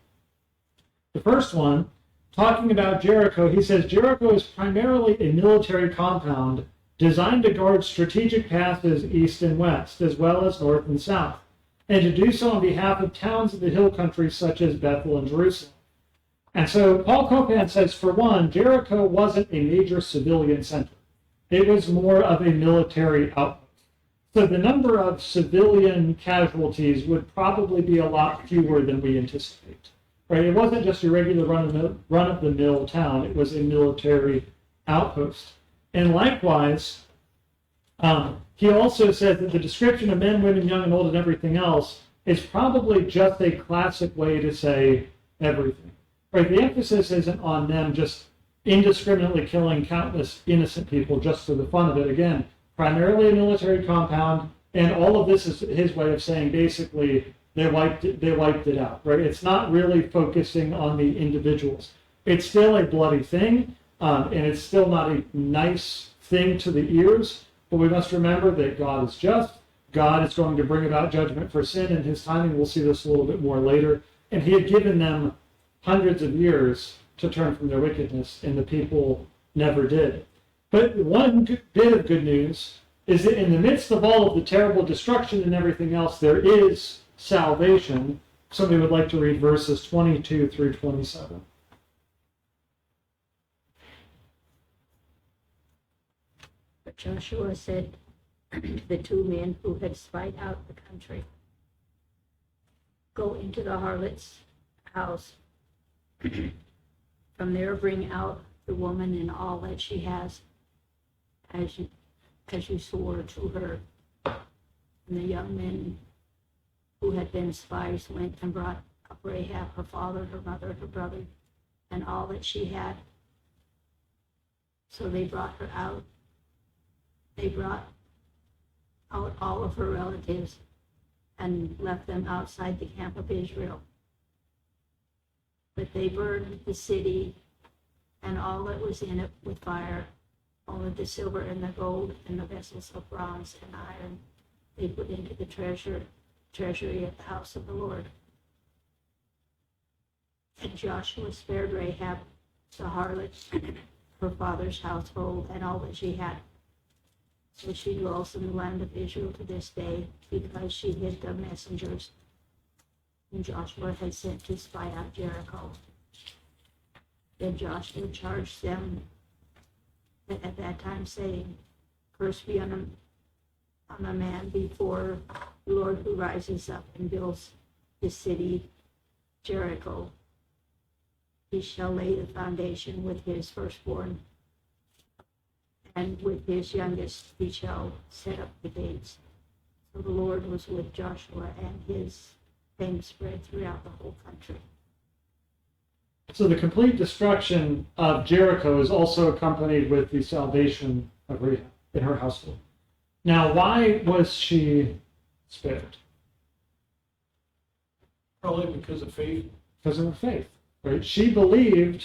The first one, talking about Jericho, he says, Jericho is primarily a military compound designed to guard strategic passes east and west, as well as north and south, and to do so on behalf of towns of the hill country such as Bethel and Jerusalem. And so Paul Copan says, for one, Jericho wasn't a major civilian center. It was more of a military outpost. So the number of civilian casualties would probably be a lot fewer than we anticipate. right? It wasn't just a regular run-of-the-mill town. It was a military outpost. And likewise, he also said that the description of men, women, young, and old, and everything else is probably just a classic way to say everything. Right? The emphasis isn't on them just indiscriminately killing countless innocent people just for the fun of it. Again, primarily a military compound, and all of this is his way of saying basically they wiped it out. Right? It's not really focusing on the individuals. It's still a bloody thing, and it's still not a nice thing to the ears. But we must remember that God is just. God is going to bring about judgment for sin in his timing. We'll see this a little bit more later. And he had given them hundreds of years to turn from their wickedness, and the people never did. But one bit of good news is that in the midst of all of the terrible destruction and everything else, there is salvation. Somebody would like to read verses 22 through 27. But Joshua said to the two men who had spied out the country, "Go into the harlot's house. From there bring out the woman and all that she has, as you swore to her." And the young men who had been spies went and brought up Rahab, her father, her mother, her brother, and all that she had. So they brought her out. They brought out all of her relatives and left them outside the camp of Israel. But they burned the city and all that was in it with fire. Only the silver and the gold and the vessels of bronze and iron they put into the treasury at the house of the Lord. And Joshua spared Rahab, the harlot, her father's household, and all that she had. So she dwells in the land of Israel to this day, because she hid the messengers whom Joshua had sent to spy out Jericho. Then Joshua charged them at that time, saying, "Cursed be on a man before the Lord who rises up and builds his city, Jericho. He shall lay the foundation with his firstborn, and with his youngest he shall set up the gates." So the Lord was with Joshua, and his fame spread throughout the whole country. So the complete destruction of Jericho is also accompanied with the salvation of Rahab in her household. Now, why was she spared? Probably because of faith. Because of her faith, right? She believed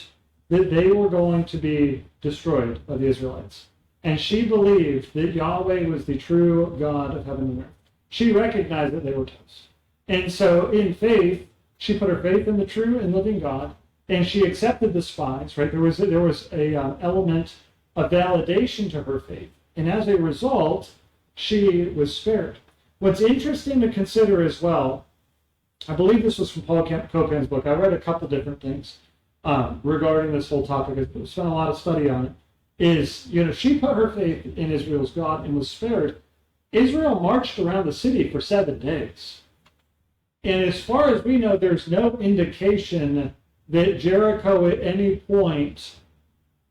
that they were going to be destroyed by the Israelites. And she believed that Yahweh was the true God of heaven and earth. She recognized that they were toast. And so in faith, she put her faith in the true and living God, and she accepted the spies, right? There was a element of validation to her faith. And as a result, she was spared. What's interesting to consider as well, I believe this was from Paul Copan's book. I read a couple different things regarding this whole topic. I spent a lot of study on it. Is, she put her faith in Israel's God and was spared. Israel marched around the city for 7 days. And as far as we know, there's no indication that Jericho at any point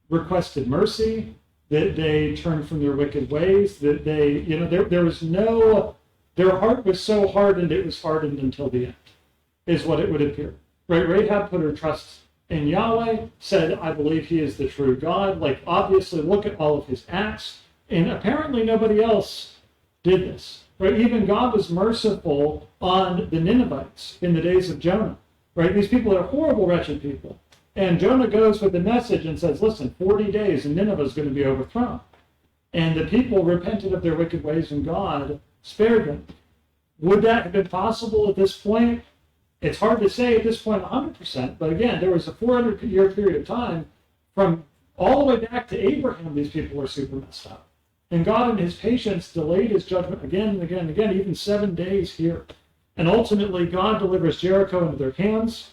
requested mercy, that they turned from their wicked ways, that they, there was no, their heart was so hardened, it was hardened until the end, is what it would appear. Right? Rahab put her trust in Yahweh, said, "I believe he is the true God." Like, obviously, look at all of his acts. And apparently nobody else did this. Right? Even God was merciful on the Ninevites in the days of Jonah. Right? These people are horrible, wretched people. And Jonah goes with the message and says, listen, 40 days and Nineveh is going to be overthrown. And the people repented of their wicked ways and God spared them. Would that have been possible at this point? It's hard to say at this point 100%, but again, there was a 400-year period of time from all the way back to Abraham. These people were super messed up. And God in his patience delayed his judgment again and again and again, even 7 days here. And ultimately, God delivers Jericho into their hands,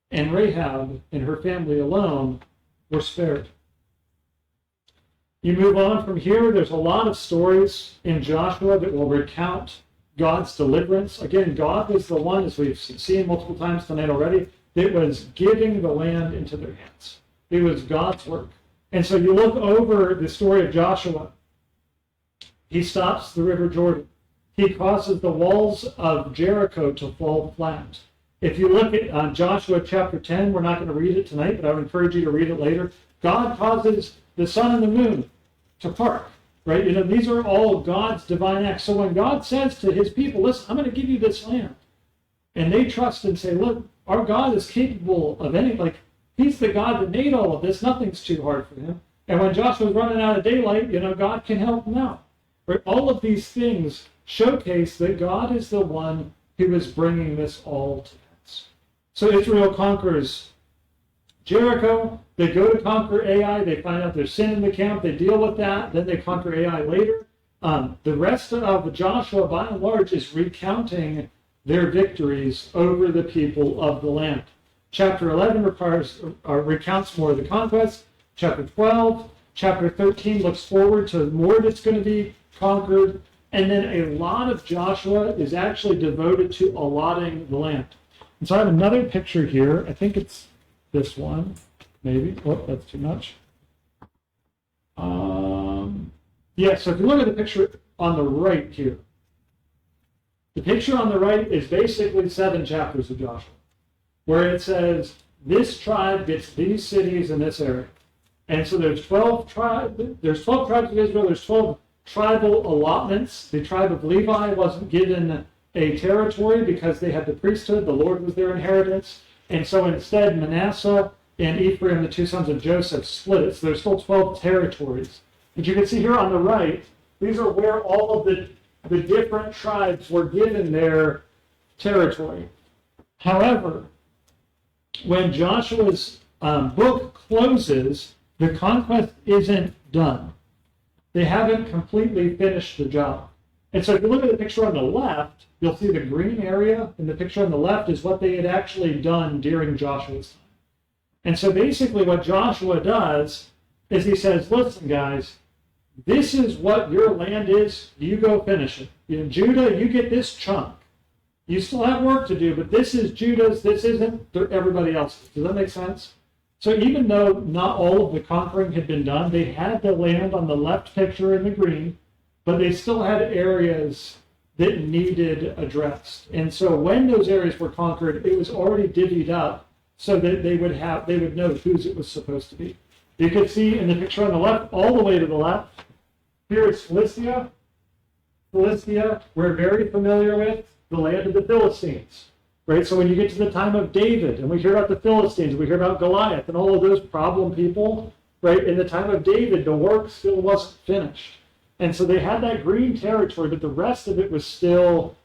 and Rahab and her family alone were spared. You move on from here, there's a lot of stories in Joshua that will recount God's deliverance. Again, God was the one, as we've seen multiple times tonight already, that was giving the land into their hands. It was God's work. And so you look over the story of Joshua. He stops the river Jordan. He causes the walls of Jericho to fall flat. If you look at Joshua chapter 10, we're not going to read it tonight, but I would encourage you to read it later. God causes the sun and the moon to part, right? You know, these are all God's divine acts. So when God says to his people, listen, I'm going to give you this land, and they trust and say, look, our God is capable of anything. Like, he's the God that made all of this. Nothing's too hard for him. And when Joshua's running out of daylight, you know, God can help him out. Right? All of these things showcase that God is the one who is bringing this all to pass. So Israel conquers Jericho. They go to conquer Ai. They find out there's sin in the camp. They deal with that. Then they conquer Ai later. The rest of Joshua, by and large, is recounting their victories over the people of the land. Chapter 11 recounts more of the conquest. Chapter 12, chapter 13 looks forward to more that's going to be conquered. And then a lot of Joshua is actually devoted to allotting the land. And so I have another picture here. I think it's this one, maybe. Oh, that's too much. Yeah, so if you look at the picture on the right here, the picture on the right is basically 7 chapters of Joshua, where it says, this tribe gets these cities in this area. And so there's 12 tribes of Israel, there's 12 tribal allotments. The tribe of Levi wasn't given a territory because they had the priesthood, the Lord was their inheritance. And so instead, Manasseh and Ephraim, the 2 sons of Joseph, split it. So there's still 12 territories. But you can see here on the right, these are where all of the different tribes were given their territory. However, when Joshua's book closes, the conquest isn't done. They haven't completely finished the job. And so if you look at the picture on the left, you'll see the green area, and the picture on the left is what they had actually done during Joshua's time. And so basically what Joshua does is he says, listen, guys, this is what your land is. You go finish it. In Judah, you get this chunk. You still have work to do, but this is Judah's. This isn't everybody else's. Does that make sense? So even though not all of the conquering had been done, they had the land on the left picture in the green, but they still had areas that needed addressed. And so when those areas were conquered, it was already divvied up so that they would know whose it was supposed to be. You can see in the picture on the left, all the way to the left, here is Philistia. Philistia, we're very familiar with, the land of the Philistines. Right? So when you get to the time of David, and we hear about the Philistines, we hear about Goliath and all of those problem people, right? In the time of David, the work still wasn't finished. And so they had that green territory, but the rest of it was still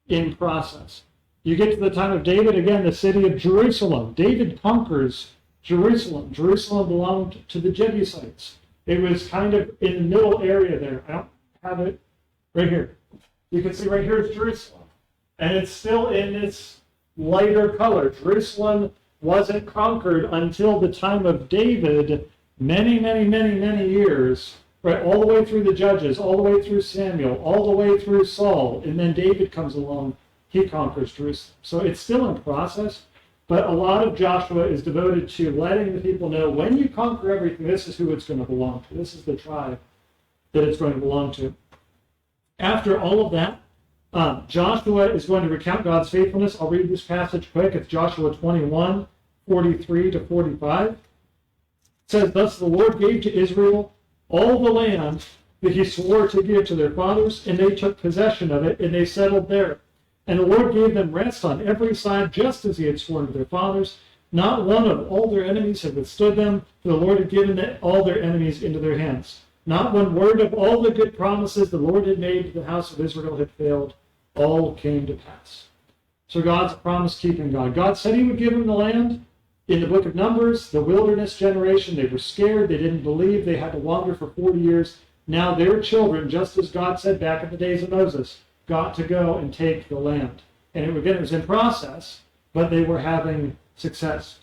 in process. You get to the time of David, again, the city of Jerusalem. David conquers Jerusalem. Jerusalem belonged to the Jebusites. It was kind of in the middle area there. I don't have it right here. You can see right here is Jerusalem. And it's still in this lighter color. Jerusalem wasn't conquered until the time of David, many, many, many, many years, right? All the way through the Judges, all the way through Samuel, all the way through Saul. And then David comes along, he conquers Jerusalem. So it's still in process, but a lot of Joshua is devoted to letting the people know when you conquer everything, this is who it's going to belong to. This is the tribe that it's going to belong to. After all of that, Joshua is going to recount God's faithfulness. I'll read this passage quick. It's Joshua 21, 43 to 45. It says, thus the Lord gave to Israel all the land that he swore to give to their fathers, and they took possession of it, and they settled there. And the Lord gave them rest on every side, just as he had sworn to their fathers. Not one of all their enemies had withstood them, for the Lord had given all their enemies into their hands. Not one word of all the good promises the Lord had made to the house of Israel had failed. All came to pass. So God's a promise-keeping God. God said he would give them the land. In the book of Numbers, the wilderness generation, they were scared. They didn't believe. They had to wander for 40 years. Now their children, just as God said back in the days of Moses, got to go and take the land. And it was in process, but they were having success.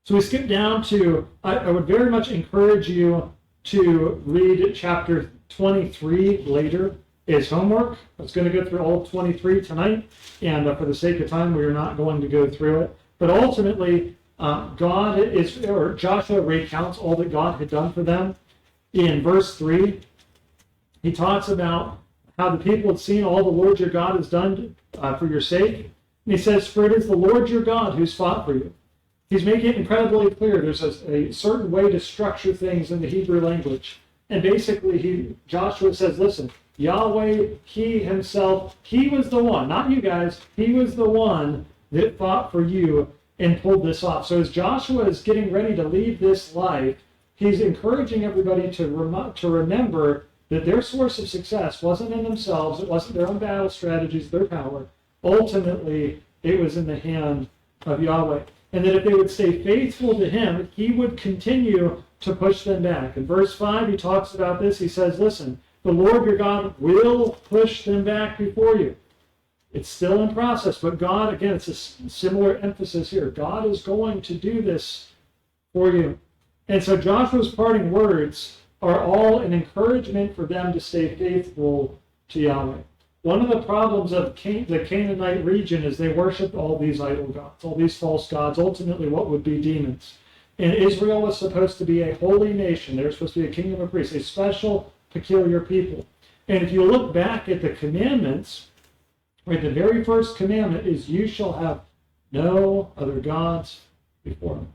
So we skip down to, I would very much encourage you to read chapter 23 later. Is homework. I was going to go through all of 23 tonight, and for the sake of time, we are not going to go through it. But ultimately, Joshua recounts all that God had done for them. In verse 3, he talks about how the people had seen all the Lord your God has done for your sake. And he says, for it is the Lord your God who's fought for you. He's making it incredibly clear. There's a certain way to structure things in the Hebrew language. And basically, Joshua says, listen, Yahweh, he himself, he was the one, not you guys, he was the one that fought for you and pulled this off. So as Joshua is getting ready to leave this life, he's encouraging everybody to remember that their source of success wasn't in themselves, it wasn't their own battle strategies, their power. Ultimately, it was in the hand of Yahweh. And that if they would stay faithful to him, he would continue to push them back. In verse 5, he talks about this. He says, listen, the Lord your God will push them back before you. It's still in process, but God, again, it's a similar emphasis here. God is going to do this for you. And so Joshua's parting words are all an encouragement for them to stay faithful to Yahweh. One of the problems of the Canaanite region is they worshiped all these idol gods, all these false gods, ultimately what would be demons. And Israel was supposed to be a holy nation. They were supposed to be a kingdom of priests, a special, peculiar people. And if you look back at the commandments, right, the very first commandment is you shall have no other gods before him.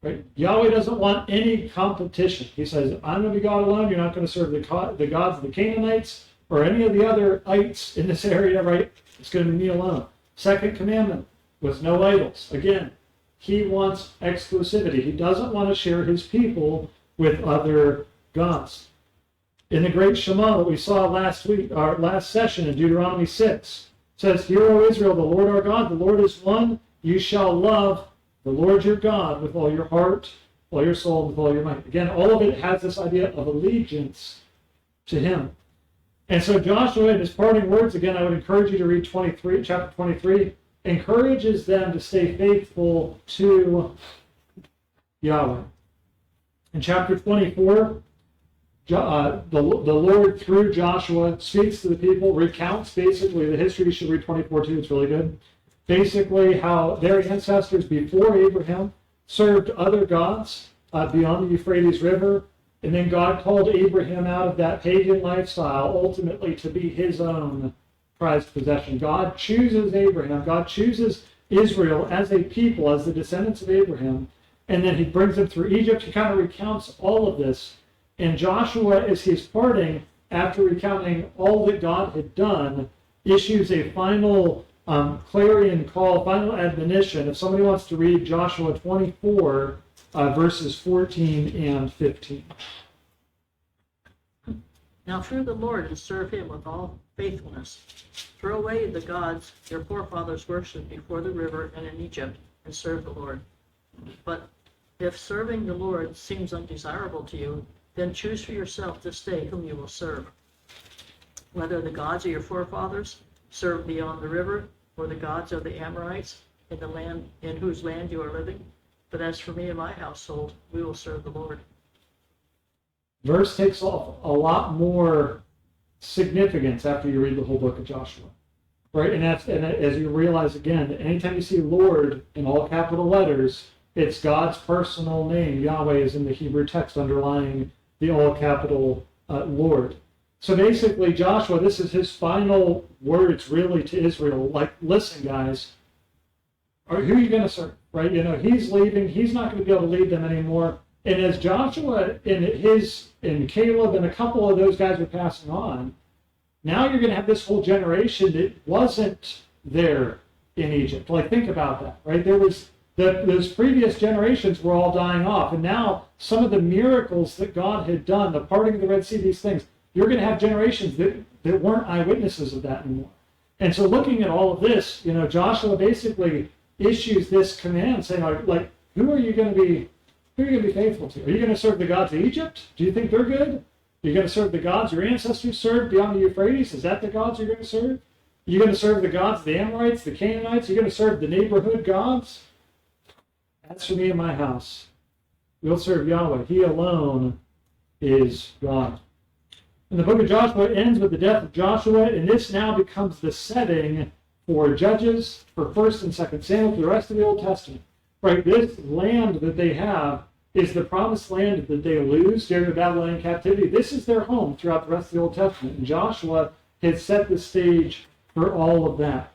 Right? Yahweh doesn't want any competition. He says, I'm going to be God alone. You're not going to serve the gods of the Canaanites or any of the other ites in this area, right? It's going to be me alone. Second commandment was no idols. Again, he wants exclusivity. He doesn't want to share his people with other gods. In the great Shema that we saw last session in Deuteronomy 6, it says, Hear, O Israel, the Lord our God, the Lord is one. You shall love the Lord your God with all your heart, all your soul, and with all your might. Again, all of it has this idea of allegiance to him. And so Joshua, in his parting words, again, I would encourage you to read chapter 23, encourages them to stay faithful to Yahweh. In chapter 24, the Lord, through Joshua, speaks to the people, recounts basically the history. You should read 24 too, it's really good. Basically, how their ancestors before Abraham served other gods beyond the Euphrates River. And then God called Abraham out of that pagan lifestyle, ultimately to be his own prized possession. God chooses Abraham. God chooses Israel as a people, as the descendants of Abraham. And then he brings them through Egypt. He kind of recounts all of this. And Joshua, as he's parting, after recounting all that God had done, issues a final clarion call, final admonition. If somebody wants to read Joshua 24, verses 14 and 15. Now fear the Lord and serve him with all faithfulness. Throw away the gods your forefathers worshipped before the river and in Egypt, and serve the Lord. But if serving the Lord seems undesirable to you, then choose for yourself this day whom you will serve, whether the gods of your forefathers served beyond the river, or the gods of the Amorites in the land in whose land you are living. But as for me and my household, we will serve the Lord. Verse takes off a lot more significance after you read the whole book of Joshua, right? And as you realize again, anytime you see Lord in all capital letters, it's God's personal name. Yahweh is in the Hebrew text underlying the all capital Lord. So basically, Joshua, this is his final words really to Israel. Like, listen, guys, who are you going to serve? Right? You know, he's leaving. He's not going to be able to lead them anymore. And as Joshua and Caleb and a couple of those guys are passing on, now you're going to have this whole generation that wasn't there in Egypt. Like, think about that, right? There was those previous generations were all dying off. And now some of the miracles that God had done, the parting of the Red Sea, these things, you're going to have generations that weren't eyewitnesses of that anymore. And so looking at all of this, you know, Joshua basically issues this command saying, like, who are you going to be faithful to? Are you going to serve the gods of Egypt? Do you think they're good? Are you going to serve the gods your ancestors served beyond the Euphrates? Is that the gods you're going to serve? Are you going to serve the gods of the Amorites, the Canaanites? Are you going to serve the neighborhood gods? As for me and my house, we'll serve Yahweh. He alone is God. And the book of Joshua ends with the death of Joshua, and this now becomes the setting for Judges, for 1st and 2nd Samuel, for the rest of the Old Testament. Right? This land that they have is the promised land that they lose during the Babylonian captivity. This is their home throughout the rest of the Old Testament. And Joshua has set the stage for all of that.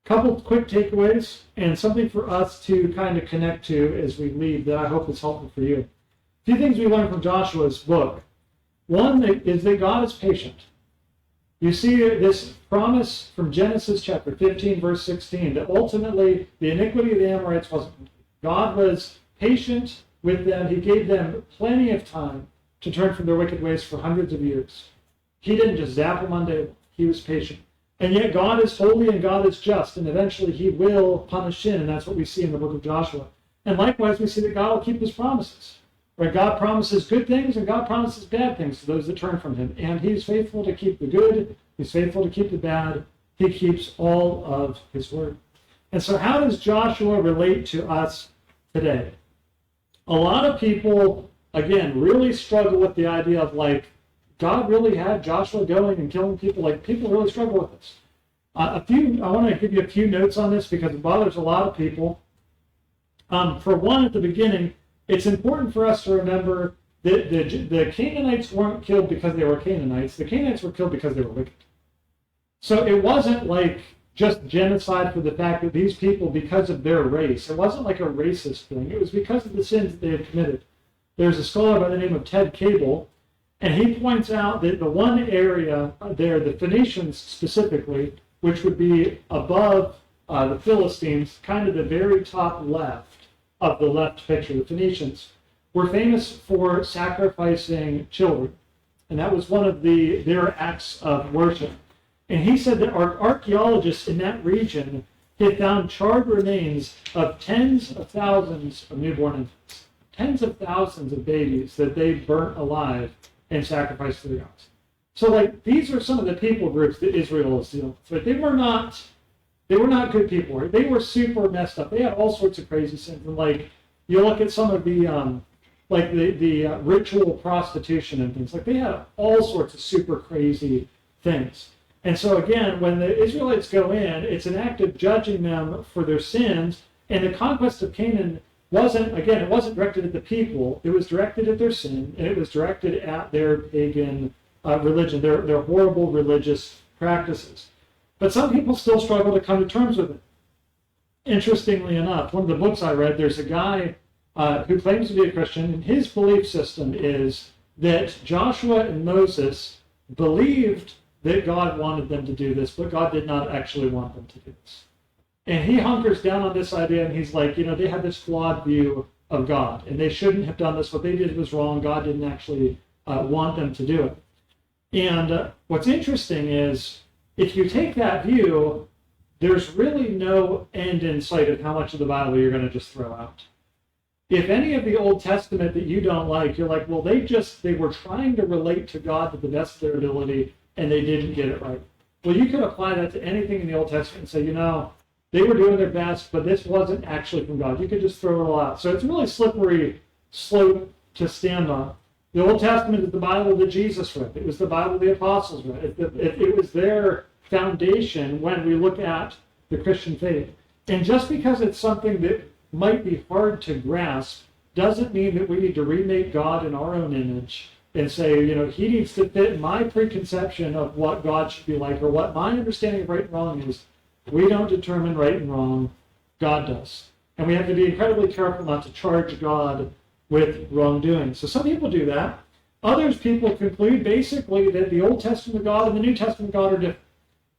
Couple quick takeaways and something for us to kind of connect to as we leave that I hope is helpful for you. A few things we learn from Joshua's book. One is that God is patient. You see this promise from Genesis chapter 15, verse 16, that ultimately the iniquity of the Amorites wasn't complete. God was patient with them. He gave them plenty of time to turn from their wicked ways for hundreds of years. He didn't just zap them on day one. He was patient. And yet God is holy and God is just, and eventually he will punish sin, and that's what we see in the book of Joshua. And likewise, we see that God will keep his promises. Right? God promises good things and God promises bad things to those that turn from him. And he's faithful to keep the good. He's faithful to keep the bad. He keeps all of his word. And so how does Joshua relate to us today? A lot of people, again, really struggle with the idea of like, God really had Joshua going and killing people. Like, people really struggle with this. I want to give you a few notes on this because it bothers a lot of people. For one, at the beginning, it's important for us to remember that the Canaanites weren't killed because they were Canaanites. The Canaanites were killed because they were wicked. So it wasn't like just genocide for the fact that these people, because of their race, it wasn't like a racist thing. It was because of the sins that they had committed. There's a scholar by the name of Ted Cable, and he points out that the one area there, the Phoenicians specifically, which would be above the Philistines, kind of the very top left of the left picture, the Phoenicians, were famous for sacrificing children. And that was one of their acts of worship. And he said that our archaeologists in that region had found charred remains of tens of thousands of newborn infants, tens of thousands of babies that they burnt alive and sacrificed to the gods. So, like, these are some of the people groups that Israel is dealing with. But they were not good people. Right? They were super messed up. They had all sorts of crazy sins. And like, you look at some of the ritual prostitution and things. Like, they had all sorts of super crazy things. And so again, when the Israelites go in, it's an act of judging them for their sins. And the conquest of Canaan wasn't directed at the people. It was directed at their sin, and it was directed at their pagan religion, their horrible religious practices. But some people still struggle to come to terms with it. Interestingly enough, one of the books I read, there's a guy who claims to be a Christian, and his belief system is that Joshua and Moses believed that God wanted them to do this, but God did not actually want them to do this. And he hunkers down on this idea, and he's like, they had this flawed view of God, and they shouldn't have done this. What they did was wrong. God didn't actually want them to do it. And what's interesting is, if you take that view, there's really no end in sight of how much of the Bible you're going to just throw out. If any of the Old Testament that you don't like, you're like, well, they were trying to relate to God to the best of their ability, and they didn't get it right. Well, you could apply that to anything in the Old Testament and say, they were doing their best, but this wasn't actually from God. You could just throw it all out. So it's a really slippery slope to stand on. The Old Testament is the Bible that Jesus read. It was the Bible the apostles read. It was their foundation when we look at the Christian faith. And just because it's something that might be hard to grasp doesn't mean that we need to remake God in our own image and say, he needs to fit my preconception of what God should be like, or what my understanding of right and wrong is. We don't determine right and wrong. God does. And we have to be incredibly careful not to charge God with wrongdoing. So some people do that. People conclude basically that the Old Testament God and the New Testament God are different.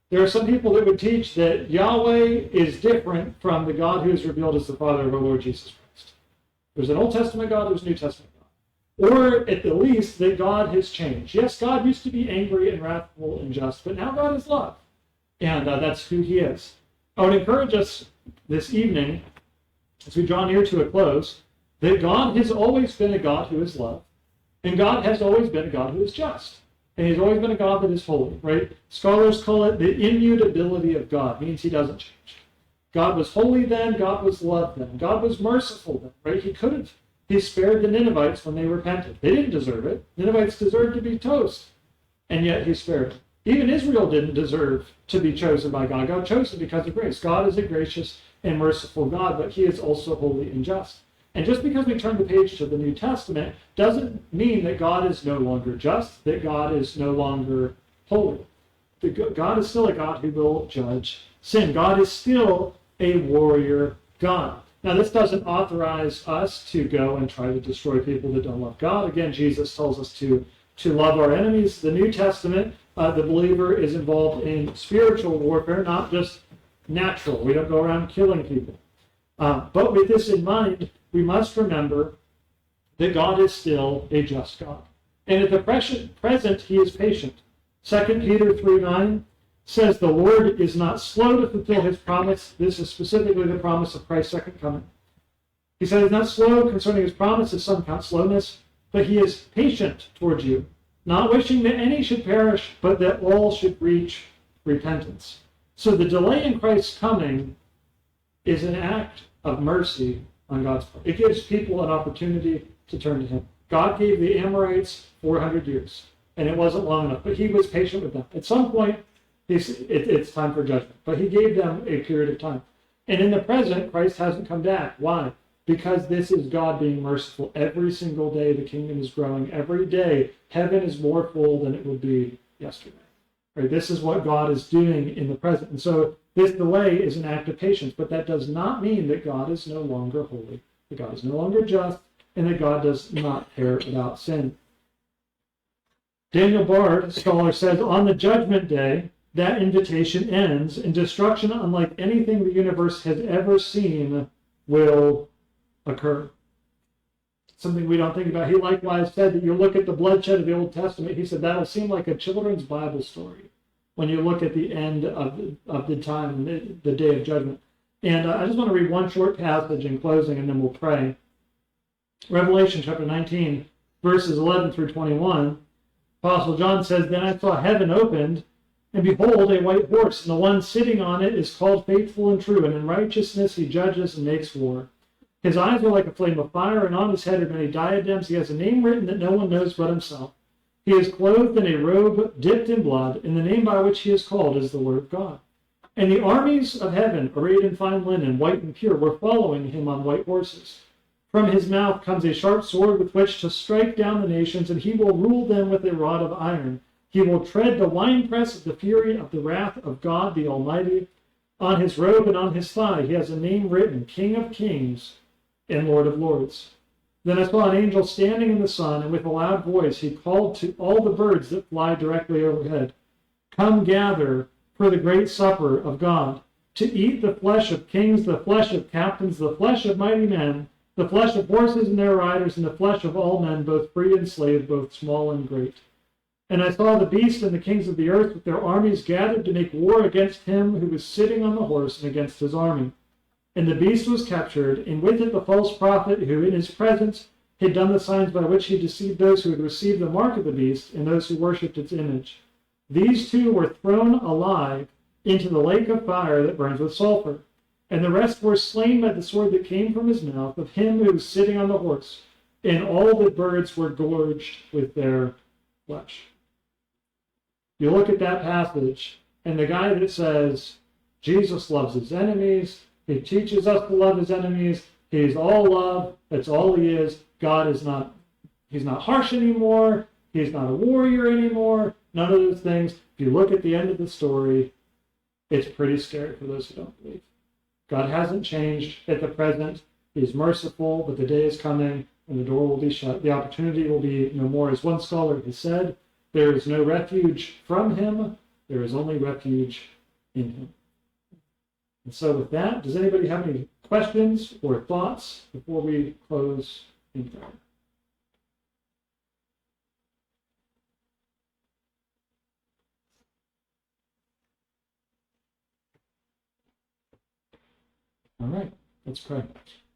There are some people that would teach that Yahweh is different from the God who is revealed as the Father of our Lord Jesus Christ. There's an Old Testament God, there's a New Testament God. Or at the least, that God has changed. Yes, God used to be angry and wrathful and just, but now God is love. And that's who he is. I would encourage us this evening, as we draw near to a close, that God has always been a God who is love, and God has always been a God who is just. And he's always been a God that is holy, right? Scholars call it the immutability of God, means he doesn't change. God was holy then, God was love then, God was merciful then, right? He spared the Ninevites when they repented. They didn't deserve it. Ninevites deserved to be toast, and yet he spared them. Even Israel didn't deserve to be chosen by God. God chose it because of grace. God is a gracious and merciful God, but he is also holy and just. And just because we turn the page to the New Testament doesn't mean that God is no longer just, that God is no longer holy. God is still a God who will judge sin. God is still a warrior God. Now, this doesn't authorize us to go and try to destroy people that don't love God. Again, Jesus tells us to love our enemies. The New Testament, the believer is involved in spiritual warfare, not just natural. We don't go around killing people. But with this in mind, we must remember that God is still a just God. And at the present, he is patient. 2 Peter 3:9 says, the Lord is not slow to fulfill his promise. This is specifically the promise of Christ's second coming. He said he's not slow concerning his promise, as some count slowness, but he is patient towards you, not wishing that any should perish, but that all should reach repentance. So the delay in Christ's coming is an act of mercy on God's part. It gives people an opportunity to turn to him. God gave the Amorites 400 years, and it wasn't long enough, but he was patient with them. At some point, it's time for judgment, but he gave them a period of time. And in the present, Christ hasn't come back. Why? Because this is God being merciful. Every single day, the kingdom is growing. Every day, heaven is more full than it would be yesterday. Right? This is what God is doing in the present. And so this delay is an act of patience, but that does not mean that God is no longer holy, that God is no longer just, and that God does not care about sin. Daniel Bard, scholar, says, on the judgment day, that invitation ends, and destruction unlike anything the universe has ever seen will occur. Something we don't think about. He likewise said that you look at the bloodshed of the Old Testament, he said that'll seem like a children's Bible story when you look at the end of the time, the day of judgment. And I just want to read one short passage in closing, and then we'll pray. Revelation chapter 19, verses 11 through 21. Apostle John says, then I saw heaven opened, and behold, a white horse, and the one sitting on it is called Faithful and True, and in righteousness he judges and makes war. His eyes are like a flame of fire, and on his head are many diadems. He has a name written that no one knows but himself. He is clothed in a robe dipped in blood, and the name by which he is called is the Word of God. And the armies of heaven, arrayed in fine linen, white and pure, were following him on white horses. From his mouth comes a sharp sword with which to strike down the nations, and he will rule them with a rod of iron. He will tread the winepress of the fury of the wrath of God the Almighty. On his robe and on his thigh he has a name written, King of Kings and Lord of Lords. Then I saw an angel standing in the sun, and with a loud voice he called to all the birds that fly directly overhead, come gather for the great supper of God, to eat the flesh of kings, the flesh of captains, the flesh of mighty men, the flesh of horses and their riders, and the flesh of all men, both free and slave, both small and great. And I saw the beast and the kings of the earth with their armies gathered to make war against him who was sitting on the horse and against his army. And the beast was captured, and with it the false prophet who in his presence had done the signs by which he deceived those who had received the mark of the beast and those who worshipped its image. These two were thrown alive into the lake of fire that burns with sulfur. And the rest were slain by the sword that came from his mouth of him who was sitting on the horse. And all the birds were gorged with their flesh. You look at that passage, and the guy that says, Jesus loves his enemies, he teaches us to love his enemies, he's all love, that's all he is. God is not, he's not harsh anymore, he's not a warrior anymore, none of those things. If you look at the end of the story, it's pretty scary for those who don't believe. God hasn't changed at the present. He's merciful, but the day is coming and the door will be shut. The opportunity will be no more. As one scholar has said, there is no refuge from him. There is only refuge in him. And so with that, does anybody have any questions or thoughts before we close in prayer? All right, let's pray.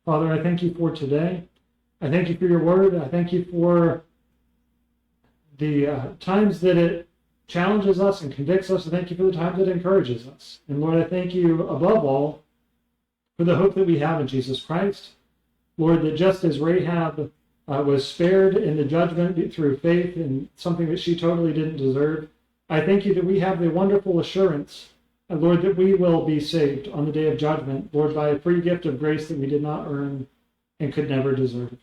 Father, I thank you for today. I thank you for your word. I thank you for the times that it challenges us and convicts us. I thank you for the times it encourages us. And Lord, I thank you above all for the hope that we have in Jesus Christ. Lord, that just as Rahab was spared in the judgment through faith in something that she totally didn't deserve, I thank you that we have the wonderful assurance, Lord, that we will be saved on the day of judgment, Lord, by a free gift of grace that we did not earn and could never deserve.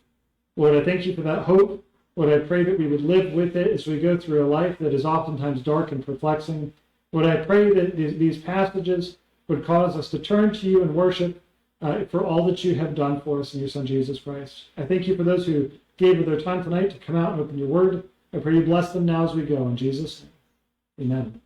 Lord, I thank you for that hope. Lord, I pray that we would live with it as we go through a life that is oftentimes dark and perplexing. Lord, I pray that these passages would cause us to turn to you and worship for all that you have done for us in your Son, Jesus Christ. I thank you for those who gave of their time tonight to come out and open your word. I pray you bless them now as we go. In Jesus' name, amen.